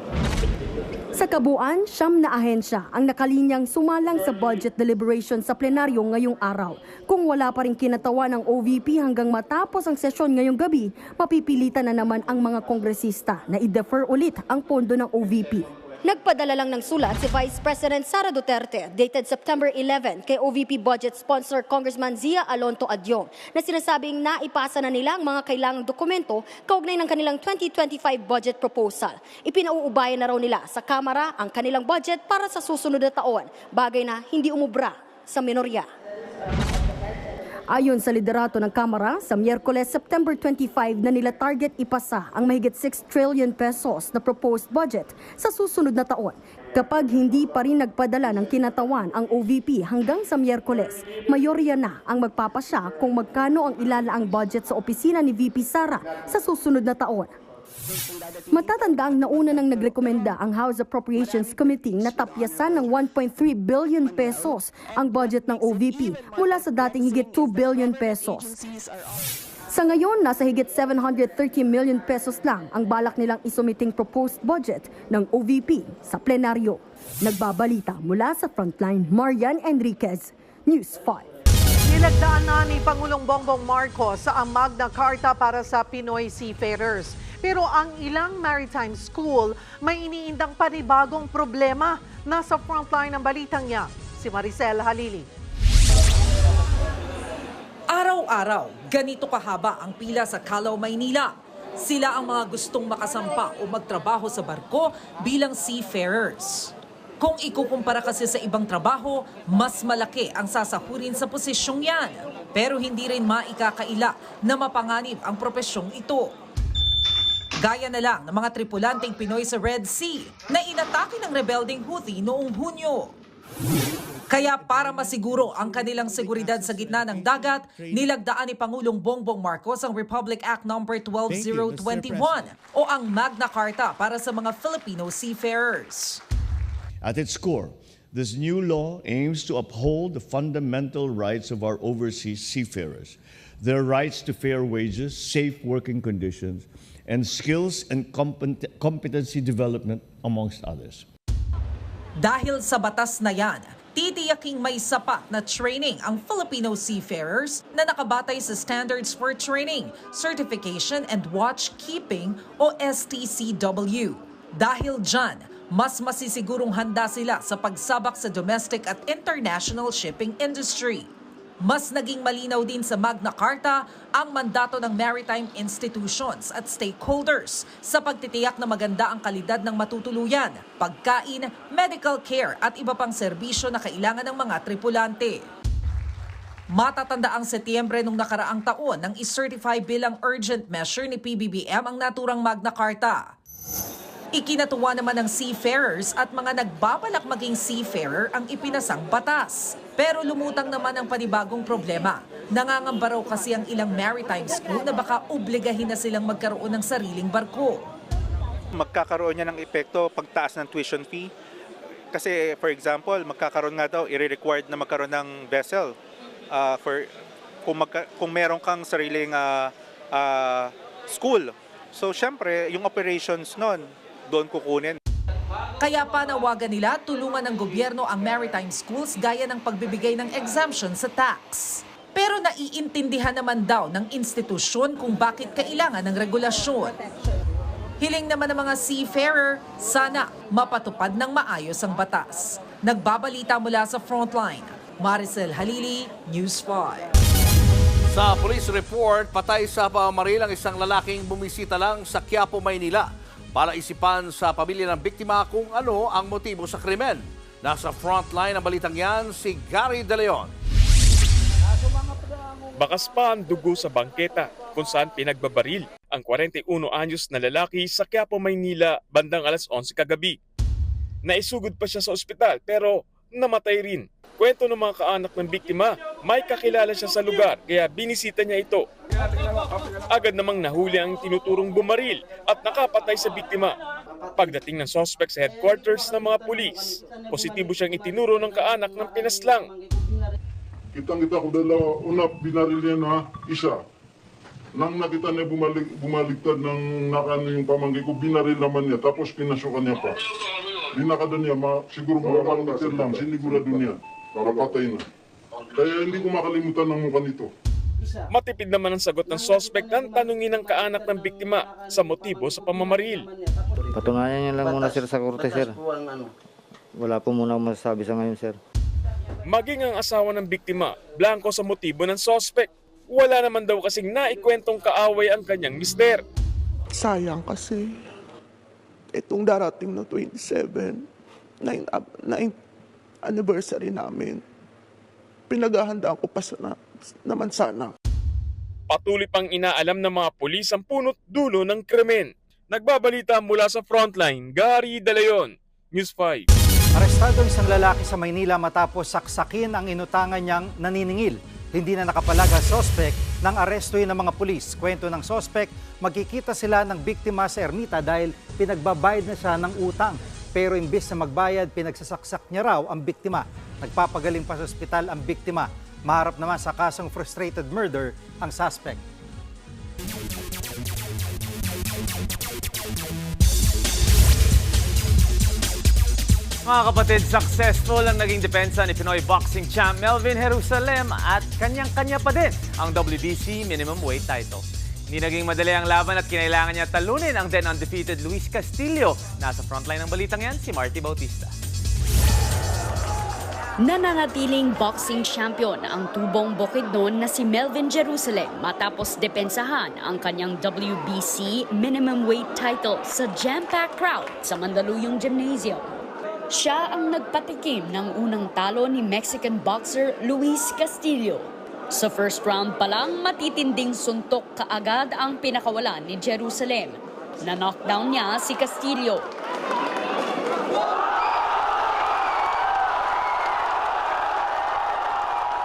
Sa kabuuan, 9 na ahensya ang nakalinyang sumalang sa budget deliberation sa plenaryo ngayong araw. Kung wala pa rin kinatawa ng OVP hanggang matapos ang sesyon ngayong gabi, mapipilitan na naman ang mga kongresista na i-defer ulit ang pondo ng OVP. Nagpadala lang ng sulat si Vice President Sara Duterte dated September 11 kay OVP budget sponsor Congressman Zia Alonto Adyong na sinasabing naipasa na nila ang mga kailangang dokumento kaugnay ng kanilang 2025 budget proposal. Ipinauubayan na raw nila sa Kamara ang kanilang budget para sa susunod na taon, bagay na hindi umubra sa minorya. Ayon sa liderato ng Kamara, sa Miyerkules, September 25 na nila target ipasa ang mahigit 6 trillion pesos na proposed budget sa susunod na taon. Kapag hindi pa rin nagpadala ng kinatawan ang OVP hanggang sa Miyerkules, mayorya na ang magpapasya kung magkano ang ilalaang budget sa opisina ni VP Sara sa susunod na taon. Matatandaang nauna nang nagrekomenda ang House Appropriations Committee na tapyasan ng 1.3 billion pesos ang budget ng OVP mula sa dating higit 2 billion pesos. Sa ngayon, nasa higit 730 million pesos lang ang balak nilang isumiting proposed budget ng OVP sa plenaryo. Nagbabalita mula sa Frontline, Marian Enriquez, News 5. Nilagdaan na ni Pangulong Bongbong Marcos ang Magna Carta para sa Pinoy seafarers. Pero ang ilang maritime school may iniindang panibagong problema. Nasa frontline ng balitang niya, si Maricel Halili. Araw-araw, ganito kahaba ang pila sa Calao, Maynila. Sila ang mga gustong makasampa o magtrabaho sa barko bilang seafarers. Kung ikukumpara kasi sa ibang trabaho, mas malaki ang sasahurin sa posisyong yan. Pero hindi rin maikakaila na mapanganib ang profesyong ito. Gaya na lang ng mga tripulanteng Pinoy sa Red Sea na inatake ng rebelding Houthi noong Hunyo. Kaya para masiguro ang kanilang seguridad sa gitna ng dagat, nilagdaan ni Pangulong Bongbong Marcos ang Republic Act No. 12021 o ang Magna Carta para sa mga Filipino seafarers. At its core, this new law aims to uphold the fundamental rights of our overseas seafarers, their rights to fair wages, safe working conditions, and skills and competency development, amongst others. Dahil sa batas na yan, titiyaking may sapat na training ang Filipino seafarers na nakabatay sa Standards for Training, Certification and Watchkeeping o STCW. Dahil dyan, mas masisigurong handa sila sa pagsabak sa domestic at international shipping industry. Mas naging malinaw din sa Magna Carta ang mandato ng maritime institutions at stakeholders sa pagtitiyak na maganda ang kalidad ng matutuluyan, pagkain, medical care at iba pang serbisyo na kailangan ng mga tripulante. Matatanda ang Setyembre nung nakaraang taon nang i-certify bilang urgent measure ni PBBM ang naturang Magna Carta. Ikinatuwa naman ng seafarers at mga nagbabalak maging seafarer ang ipinasang batas. Pero lumutang naman ang panibagong problema. Nangangamba raw kasi ang ilang maritime school na baka obligahin na silang magkaroon ng sariling barko. Magkakaroon niya ng epekto pagtaas ng tuition fee. Kasi for example, magkakaroon nga daw, i-required na magkaroon ng vessel. Kung meron kang sariling school. So syempre, yung operations nun, doon kukunin. Kaya panawagan nila tulungan ng gobyerno ang maritime schools gaya ng pagbibigay ng exemption sa tax. Pero naiintindihan naman daw ng institusyon kung bakit kailangan ng regulasyon. Hiling naman ng mga seafarer, sana mapatupad ng maayos ang batas. Nagbabalita mula sa Frontline, Maricel Halili, News 5. Sa police report, patay sa pamamaril ang isang lalaking bumisita lang sa Quiapo, Maynila para isipan sa pamilya ng biktima kung ano ang motibo sa krimen. Nasa frontline ng balitang yan, si Gary De Leon. Bakas pa ang dugo sa bangketa kung saan pinagbabaril ang 41 anyos na lalaki sa Quiapo, Maynila bandang alas 11 kagabi. Naisugod pa siya sa ospital pero namatay rin. Kwento ng mga kaanak ng biktima, may kakilala siya sa lugar kaya binisita niya ito. Agad namang nahuli ang tinuturong bumaril at nakapatay sa biktima. Pagdating ng suspect sa headquarters ng mga pulis, positibo siyang itinuro ng kaanak ng pinaslang. Kitang-kita ko dalawa, una binaril niya na isa. Nang nakita niya bumaligtad ng nakano yung pamangkin ko, binaril naman niya, tapos pinasukan niya pa. Dinakada niya, siguro mga kilometer lang, sinigurado niya, napatay na. Kaya hindi ko makalimutan ng mukha nito. Matipid naman ang sagot ng suspect nang tanungin ng kaanak ng biktima sa motibo sa pamamaril. Patunayan niya lang muna sir sa korte sir. Wala po muna akong masasabi sa ngayon sir. Maging ang asawa ng biktima, blanko sa motibo ng suspect. Wala naman daw kasing naikwentong kaaway ang kanyang mister. Sayang kasi itong darating na 9th anniversary namin. Pinaghahandaan ko pa naman sana. Patuloy pang inaalam ng mga pulis ang punot dulo ng krimen. Nagbabalita mula sa Frontline, Gary De Leon, News 5. Arestado isang lalaki sa Maynila matapos saksakin ang inutangan niyang naniningil. Hindi na nakapalaga suspect nang arestuhin ng mga pulis. Kwento ng suspect, magkikita sila ng biktima sa ermita dahil pinagbabayad na siya ng utang. Pero imbis na magbayad, pinagsasaksak niya raw ang biktima. Nagpapagaling pa sa ospital ang biktima. Maharap naman sa kasong frustrated murder ang suspect. Mga kapatid, successful ang naging depensa ni Pinoy boxing champ Melvin Jerusalem at kanyang-kanya pa din ang WBC minimum weight title. Hindi naging madali ang laban at kinailangan niya talunin ang then undefeated Luis Castillo. Nasa frontline ng balitang yan, si Marty Bautista. Nananatiling boxing champion ang tubong Bukidnon na si Melvin Jerusalem matapos depensahan ang kanyang WBC minimum weight title sa jam-packed crowd sa Mandaluyong Gymnasium. Siya ang nagpatikim ng unang talo ni Mexican boxer Luis Castillo. Sa first round pa lang, matitinding suntok kaagad ang pinakawalan ni Jerusalem. Na-knockdown niya si Castillo.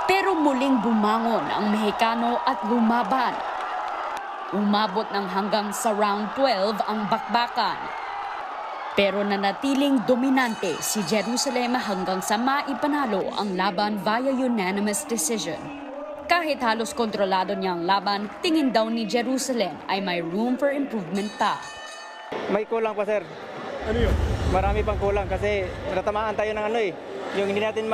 Pero muling bumangon ang Mexicano at lumaban. Umabot ng hanggang sa round 12 ang bakbakan. Pero nanatiling dominante si Jerusalem hanggang sa maipanalo ang laban via unanimous decision. Kahit halos kontrolado niya ang laban, tingin daw ni Jerusalem ay may room for improvement pa. May kulang pa sir. Ano yun? Marami pang kulang kasi natamaan tayo ng yung hindi natin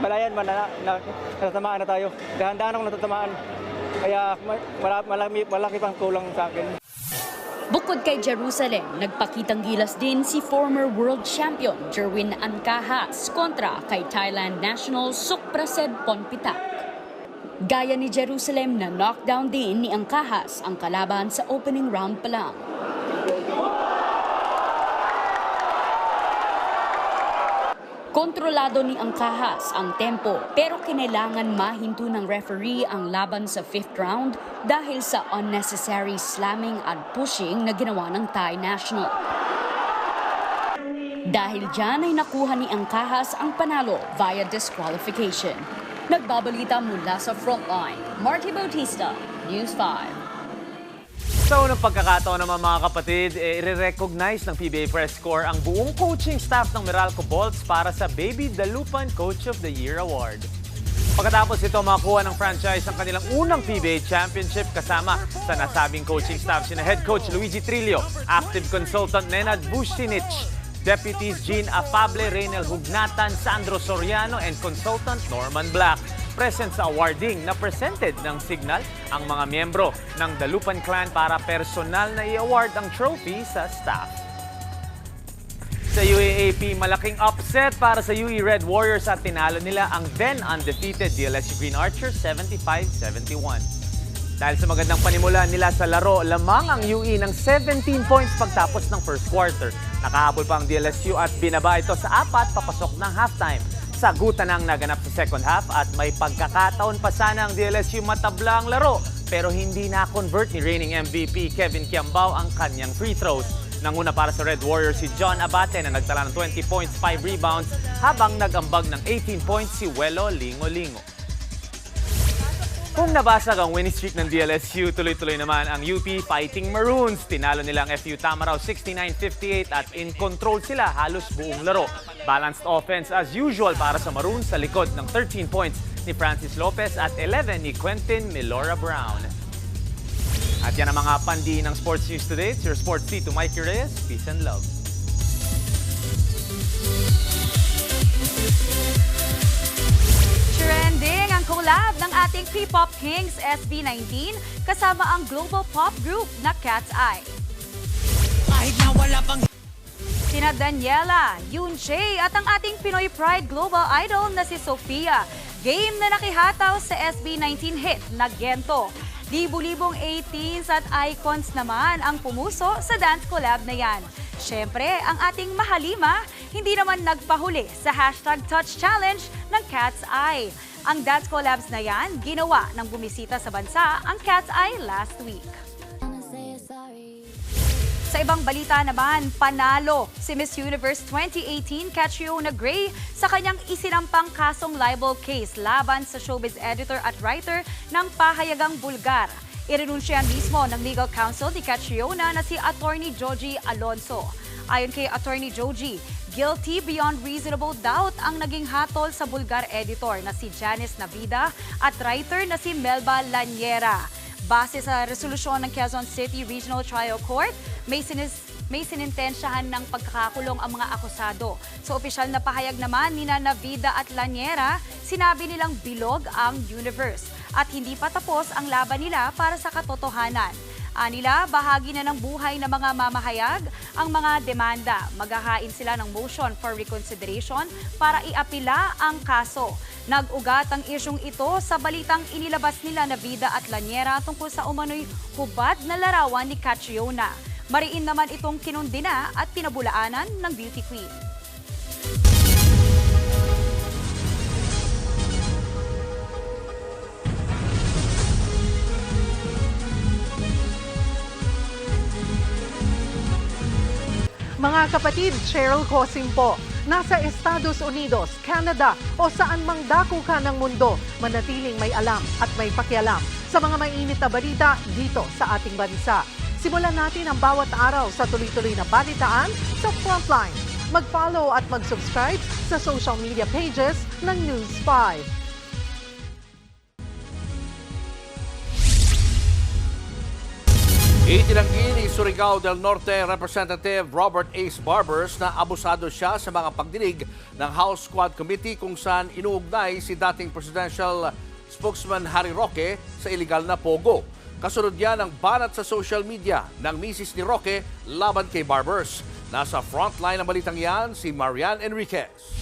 malayan, natatamaan na tayo. Dahan-dahan akong natatamaan. Kaya malaki pang kulang sa akin. Bukod kay Jerusalem, nagpakitang gilas din si former world champion Jerwin Ancajas kontra kay Thailand national Sukprased Ponpitak. Gaya ni Jerusalem na knockdown din ni Ancajas ang kalaban sa opening round pa lang. Kontrolado ni Ancajas ang tempo pero kinailangan mahinto ng referee ang laban sa 5th round dahil sa unnecessary slamming at pushing na ginawa ng Thai national. Dahil dyan ay nakuha ni Ancajas ang panalo via disqualification. Nagbabalita mula sa Frontline, Marty Bautista, News 5. Sa unang pagkakataon naman mga kapatid, i-recognize ng PBA Press Corps ang buong coaching staff ng Meralco Bolts para sa Baby Dalupan Coach of the Year Award. Pagkatapos ito makakuha ng franchise ang kanilang unang PBA Championship kasama sa nasabing coaching staff sina Head Coach Luigi Trillo, Active Consultant Nenad Vucinic, Deputies Jean Afable, Reynel Hugnatan, Sandro Soriano, and Consultant Norman Black. Present sa awarding na presented ng Signal ang mga miyembro ng Dalupan Clan para personal na i-award ang trophy sa staff. Sa UAAP, malaking upset para sa UE Red Warriors at tinalo nila ang then undefeated DLSU Green Archers 75-71. Dahil sa magandang panimula nila sa laro, lamang ang UE ng 17 points pagtapos ng first quarter. Nakahabol pa ang DLSU at binaba ito sa 4 papasok ng halftime. Sagutan ang naganap sa second half at may pagkakataon pa sana ang DLSU matabla ang laro pero hindi na-convert ni reigning MVP Kevin Kiambao ang kanyang free throws. Nanguna para sa Red Warriors si John Abate na nagtala ng 20 points, 5 rebounds habang nagambag ng 18 points si Welo Lingo-Lingo. Kung nabasag ang winning streak ng DLSU, tuloy-tuloy naman ang UP Fighting Maroons. Tinalo nila ang FU Tamaraw 69-58 at in control sila halos buong laro. Balanced offense as usual para sa Maroons sa likod ng 13 points ni Francis Lopez at 11 ni Quentin Milora Brown. At yan ang mga pandi ng Sports News Today. It's your Sports Tito Mikey Reyes. Peace and love. Trending ang collab ng ating P-pop kings SB19 kasama ang global pop group na Cat's Eye. Kahit na wala pang Sina Daniela, Yoonjae at ang ating Pinoy Pride Global Idol na si Sofia. Game na nakihataw sa SB19 hit na Gento. Libu-libong 18s at icons naman ang pumuso sa dance collab na yan. Siyempre, ang ating Mahalima hindi naman nagpahuli sa #Touch Challenge ng Cat's Eye. Ang dance collabs na yan, ginawa ng bumisita sa bansa ang Cat's Eye last week. Sa ibang balita naman, panalo si Miss Universe 2018 Catriona Gray sa kanyang isinampang kasong libel case laban sa showbiz editor at writer ng pahayagang Bulgar. Irenunsyahan mismo ng legal counsel ni Catriona na si Attorney Joji Alonso. Ayon kay Attorney Joji, guilty beyond reasonable doubt ang naging hatol sa Bulgar editor na si Janice Navida at writer na si Melba Laniera. Base sa resolusyon ng Quezon City Regional Trial Court, may sinintensyahan ng pagkakakulong ang mga akusado. Sa opisyal na pahayag naman ni Navida at Laniera, sinabi nilang bilog ang Universe at hindi pa tapos ang laban nila para sa katotohanan. Anila, bahagi na ng buhay ng mga mamahayag ang mga demanda. Maghahain sila ng motion for reconsideration para iapila ang kaso. Nag-ugat ang isyong ito sa balitang inilabas nila Navida at Laniera tungkol sa umano'y hubad na larawan ni Catriona. Mariin naman itong kinundina at pinabulaanan ng beauty queen. Mga kapatid, Cheryl Cosim po. Nasa Estados Unidos, Canada o saan mang dako ka ng mundo, manatiling may alam at may pakialam sa mga mainit na balita dito sa ating bansa. Simulan natin ang bawat araw sa tuloy-tuloy na balitaan sa Frontline. Mag-follow at mag-subscribe sa social media pages ng News 5. Itinanggi ni Surigao del Norte Representative Robert Ace Barbers na abusado siya sa mga pagdinig ng House Quad Committee kung saan inuugnay si dating presidential spokesman Harry Roque sa iligal na pogo. Kasunod yan ang banat sa social media ng misis ni Roque laban kay Barbers. Nasa frontline ng balitang yan si Marian Enriquez.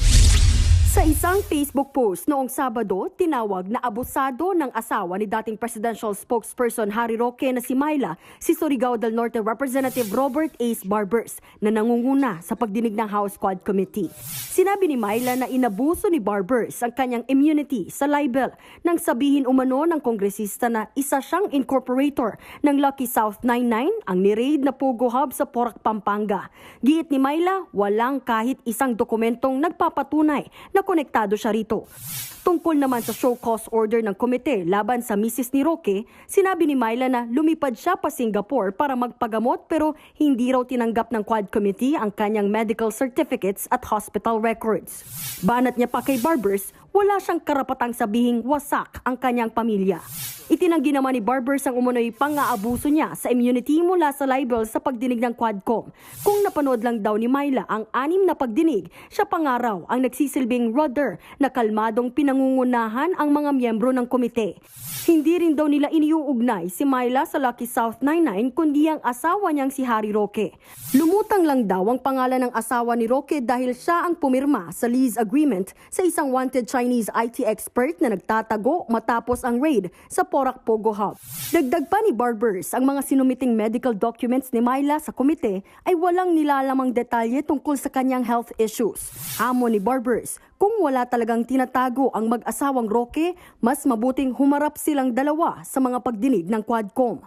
Sa isang Facebook post noong Sabado, tinawag na abusado ng asawa ni dating presidential spokesperson Harry Roque na si Myla, si Surigao del Norte Representative Robert Ace Barbers na nangunguna sa pagdinig ng House Quad Committee. Sinabi ni Myla na inabuso ni Barbers ang kanyang immunity sa libel nang sabihin umano ng kongresista na isa siyang incorporator ng Lucky South 99 ang ni-raid na Pogo Hub sa Porac, Pampanga. Giit ni Myla, walang kahit isang dokumentong nagpapatunay na konektado siya rito. Tungkol naman sa show cause order ng komite laban sa misis ni Roque, sinabi ni Myla na lumipad siya pa Singapore para magpagamot pero hindi raw tinanggap ng Quad Committee ang kanyang medical certificates at hospital records. Banat niya pa kay Barbers, wala siyang karapatang sabihing wasak ang kanyang pamilya. Itinanggi naman ni Barbers ang umunoy pang-aabuso niya sa immunity mula sa libel sa pagdinig ng Quadcom. Kung napanood lang daw ni Myla ang 6 na pagdinig, siya pangaraw ang nagsisilbing rudder na kalmadong pinangungunahan ang mga miyembro ng komite. Hindi rin daw nila iniuugnay si Myla sa Lucky South 99 kundi ang asawa niyang si Harry Roque. Lumutang lang daw ang pangalan ng asawa ni Roque dahil siya ang pumirma sa lease agreement sa isang wanted Chinese IT expert na nagtatago matapos ang raid sa Porac Pogo Hub. Dagdag pa ni Barbers, ang mga sinumiting medical documents ni Myla sa komite ay walang nilalamang detalye tungkol sa kanyang health issues. Hamon ni Barbers, kung wala talagang tinatago ang mag-asawang Roque, mas mabuting humarap silang dalawa sa mga pagdinig ng Quadcom.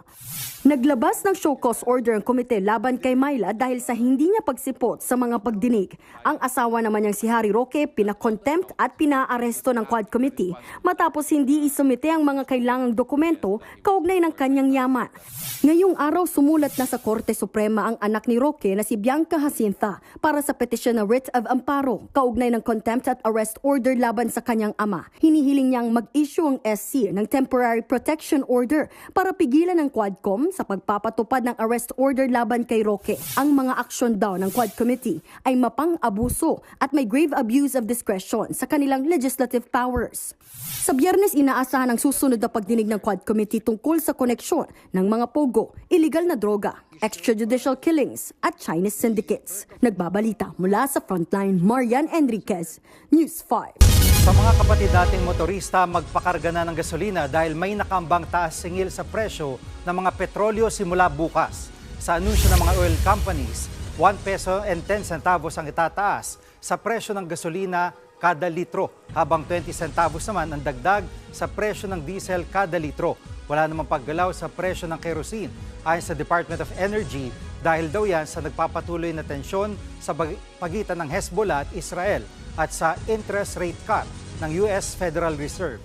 Naglabas ng show cause order ang komite laban kay Myla dahil sa hindi niya pagsipot sa mga pagdinig. Ang asawa naman niyang si Harry Roque pinakontempt at pinaaresto inaaresto ng Quad Committee matapos hindi isumite ang mga kailangang dokumento kaugnay ng kanyang yaman. Ngayong araw sumulat na sa Korte Suprema ang anak ni Roque na si Bianca Jacinta para sa petisyon na writ of amparo kaugnay ng contempt at arrest order laban sa kanyang ama. Hinihiling niyang mag-issue ang SC ng temporary protection order para pigilan ng Quadcom sa pagpapatupad ng arrest order laban kay Roque. Ang mga aksyon daw ng Quad Committee ay mapang-abuso at may grave abuse of discretion sa kanilang legislative powers. Sa Biyernes, inaasahan ang susunod na pagdinig ng Quad Committee tungkol sa koneksyon ng mga pogo, iligal na droga, extrajudicial killings at Chinese syndicates. Nagbabalita mula sa Frontline, Marian Enriquez, News 5. Sa mga kapatid dating motorista, magpakarga na ng gasolina dahil may nakambang taas singil sa presyo ng mga petrolyo simula bukas. Sa anunsyo ng mga oil companies, 1 peso and 10 centavos ang itataas sa presyo ng gasolina kada litro, habang 20 centavos naman ang dagdag sa presyo ng diesel kada litro. Wala namang paggalaw sa presyo ng kerosene ayon sa Department of Energy dahil daw yan sa nagpapatuloy na tensyon sa pagitan ng Hezbollah at Israel at sa interest rate cut ng US Federal Reserve.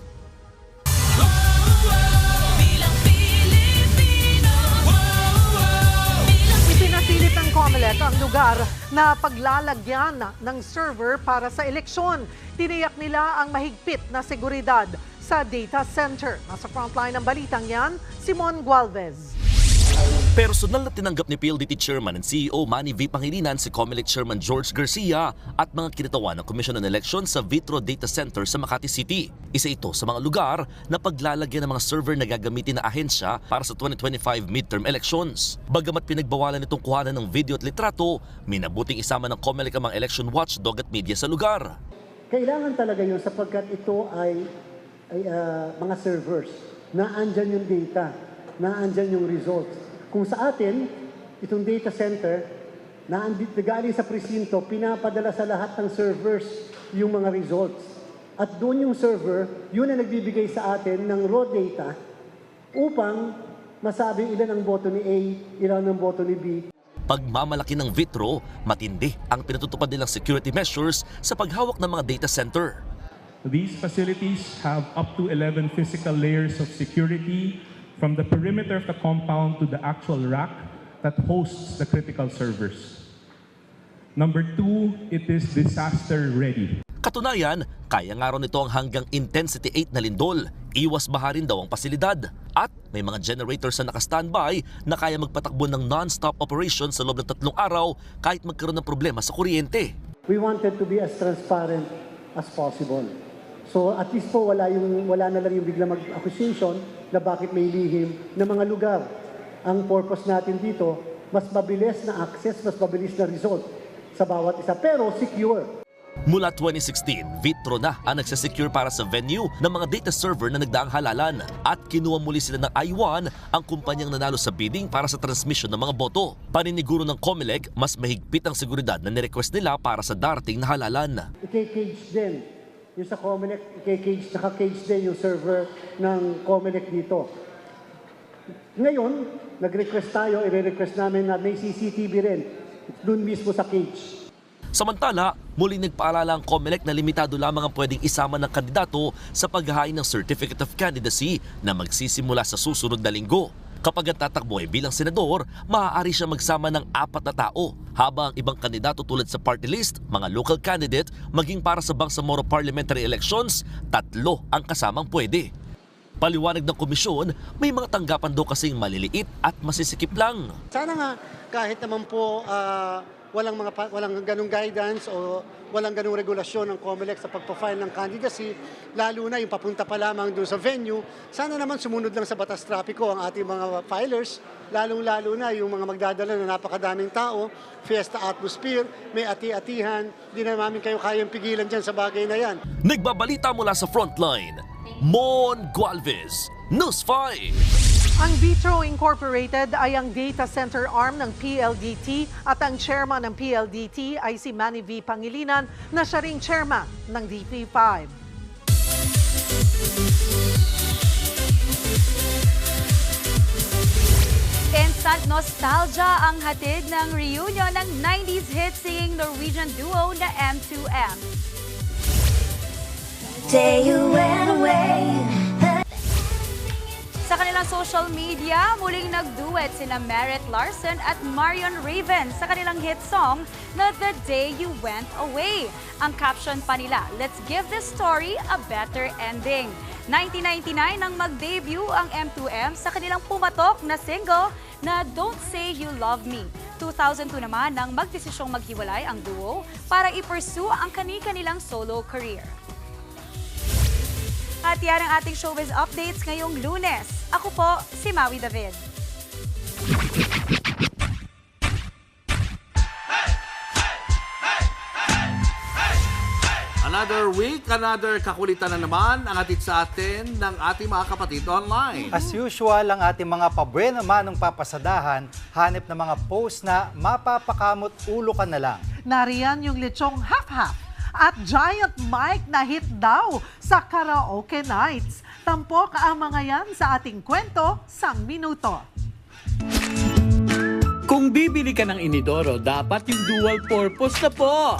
Ipinapilit ng COMELEC ang lugar na paglalagyan ng server para sa eleksyon. Tiniyak nila ang mahigpit na seguridad sa data center. Nasa frontline ng balitang yan, Simon Gualvez. Personal na tinanggap ni PLDT Chairman and CEO Manny V. Pangilinan si COMELEC Chairman George Garcia at mga kinatawan ng Commission on Elections sa Vitro Data Center sa Makati City. Isa ito sa mga lugar na paglalagyan ng mga server na gagamitin na ahensya para sa 2025 midterm elections. Bagamat pinagbawalan itong kuhanan ng video at litrato, minabuting isama ng COMELEC ang mga election watchdog at media sa lugar. Kailangan talaga yun sapagkat ito ay mga servers na andyan yung data, na andyan yung results. Kung sa atin, itong data center, na galing sa presinto, pinapadala sa lahat ng servers yung mga results. At doon yung server, yun ang nagbibigay sa atin ng raw data upang masabi ilan ang boto ni A, ilan ang boto ni B. Pagmamalaki ng Vitro, matindi ang pinatutupad nilang security measures sa paghawak ng mga data center. These facilities have up to 11 physical layers of security from the perimeter of the compound to the actual rack that hosts the critical servers. Number 2, it is disaster ready. Katunayan, kaya nga raw nito ang hanggang intensity 8 na lindol. Iwas baha rin daw ang pasilidad. At may mga generators na naka-standby na kaya magpatakbo ng non-stop operation sa loob ng 3 araw kahit magkaroon ng problema sa kuryente. We wanted to be as transparent as possible. So at least po wala na lang yung biglang mag-accusation na bakit may lihim na mga lugar. Ang purpose natin dito, mas mabilis na access, mas mabilis na result sa bawat isa, pero secure. Mula 2016, Vitro na ang nagsasecure para sa venue ng mga data server na nagdaang halalan at kinuha muli sila ng I1 ang kumpanyang nanalo sa bidding para sa transmission ng mga boto. Paniniguro ng COMELEC, mas mahigpit ang seguridad na nirequest nila para sa darating na halalan. I-cage din. Yung sa COMELEC, naka-cage din yung server ng COMELEC dito. Ngayon, nag-request tayo, i-request namin na may CCTV rin doon mismo sa cage. Samantala, muling nagpaalala ang COMELEC na limitado lamang ang pwedeng isama ng kandidato sa paghahain ng Certificate of Candidacy na magsisimula sa susunod na linggo. Kapag tatakbo ay bilang senador, maaari siya magsama ng 4 na tao, habang ibang kandidato tulad sa party list, mga local candidate, maging para sa Bangsamoro parliamentary elections, 3 ang kasamang pwede. Paliwanag ng komisyon, may mga tanggapan daw kasing maliliit at masisikip lang. Sana nga kahit naman po walang ganung guidance o walang ganung regulasyon ng COMELEC sa pagpa-file ng candidacy, lalo na yung papunta pa lamang doon sa venue, sana naman sumunod lang sa batas trapiko ang ating mga filers, lalong-lalo na yung mga magdadala na napakadaming tao, fiesta atmosphere, may ati-atihan, di na namin kayo kayang pigilan dyan sa bagay na yan. Nagbabalita mula sa Frontline, Mon Gualvez, News 5. Ang Vitro Incorporated ay ang data center arm ng PLDT at ang chairman ng PLDT ay si Manny V. Pangilinan na siya ring chairman ng DP5. Instant nostalgia ang hatid ng reunion ng 90s hit singing Norwegian duo na M2M. day you went away. Sa kanilang social media, muling nag-duet sina Merritt Larson at Marion Raven sa kanilang hit song na The Day You Went Away. Ang caption pa nila, let's give this story a better ending. 1999 nang mag-debut ang M2M sa kanilang pumatok na single na Don't Say You Love Me. 2002 naman nang magdesisyong maghiwalay ang duo para i-pursue ang kani-kanilang solo career. At yan ang ating showbiz updates ngayong Lunes. Ako po, si Maui David. Another week, another kakulitan na naman ang hatid sa atin ng ating mga kapatid online. As usual, ang ating mga pabuena manong papasadahan, hanip ng mga post na mapapakamot ulo ka na lang. Nariyan yung lechong half-half at giant mic na hit daw sa karaoke nights. Tampok ang mga yan sa ating kwento, sang minuto. Kung bibili ka ng inidoro, dapat yung dual purpose na po.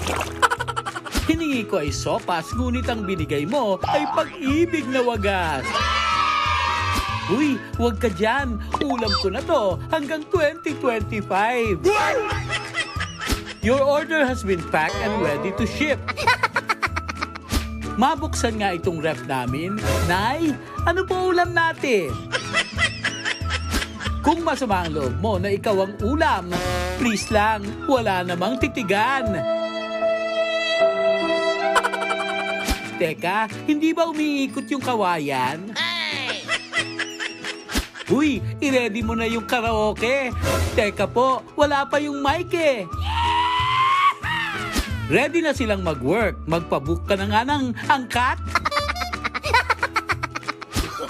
Hiningi ko ay sopas, ngunit ang binigay mo ay pag-ibig na wagas. Uy, huwag ka dyan. Ulam ko na to hanggang 2025. Your order has been packed and ready to ship. Mabuksan nga itong rep namin. Nay, ano po ulam natin? Kung masama ang loob mo na ikaw ang ulam, please lang, wala namang titigan. Teka, hindi ba umiikot yung kawayan? Uy, i-ready mo na yung karaoke. Teka po, wala pa yung mic eh. Ready na silang mag-work. Magpabook ka na nga ng angkat.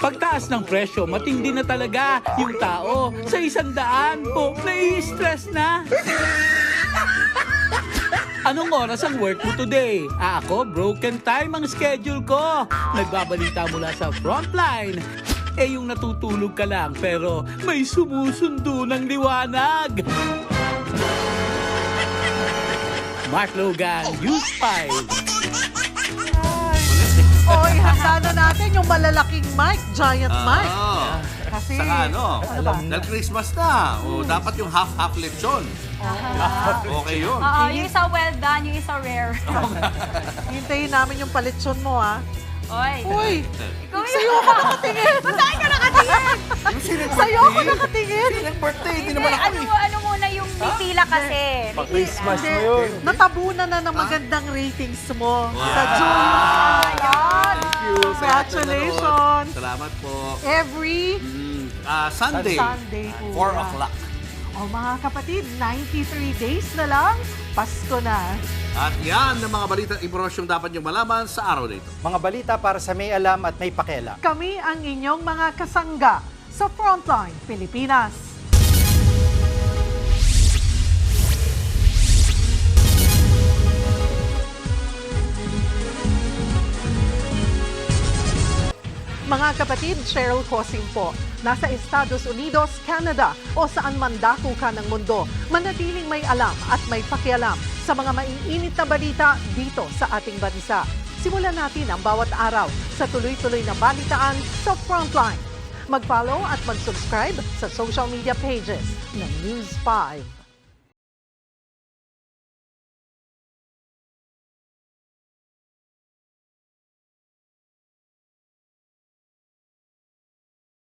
Pagtaas ng presyo, matindi na talaga yung tao. Sa 100 po, nai-stress na. Anong oras ang work mo today? Ako, broken time ang schedule ko. Nagbabalita mula sa frontline. Yung natutulog ka lang pero may sumusundo ng liwanag. Mark Logan, News 5. Oy, handa na natin yung malalaking mic, giant mic. Kasi, saka ba? dahil Christmas na. O, dapat yung half-half lechon. Okay yun. Yung isa well done, yung isa rare. Hintayin namin yung palitsyon mo, ha? Oy. Uy! Sa'yo ako nakatingin! Saan ka nakatingin? Sa'yo ako nakatingin! Birthday, hindi naman ako. Ano muna yung pipila kasi? Pa-Christmas mo yun. Natabunan na ng magandang ratings mo sa June. Thank you. Congratulations! Salamat po. Every Sunday, Sunday 4 o'clock. O mga kapatid, 93 days na lang, Pasko na. At yan ang mga balita at impormasyong dapat niyong malaman sa araw na ito. Mga balita para sa may alam at may pakialam. Kami ang inyong mga kasangga sa Frontline Pilipinas. Mga kapatid, Cheryl Cosim po. Nasa Estados Unidos, Canada o saan man dako ka ng mundo, manatiling may alam at may pakialam sa mga maiinit na balita dito sa ating bansa. Simulan natin ang bawat araw sa tuloy-tuloy na balitaan sa Frontline. Mag-follow at mag-subscribe sa social media pages ng News 5.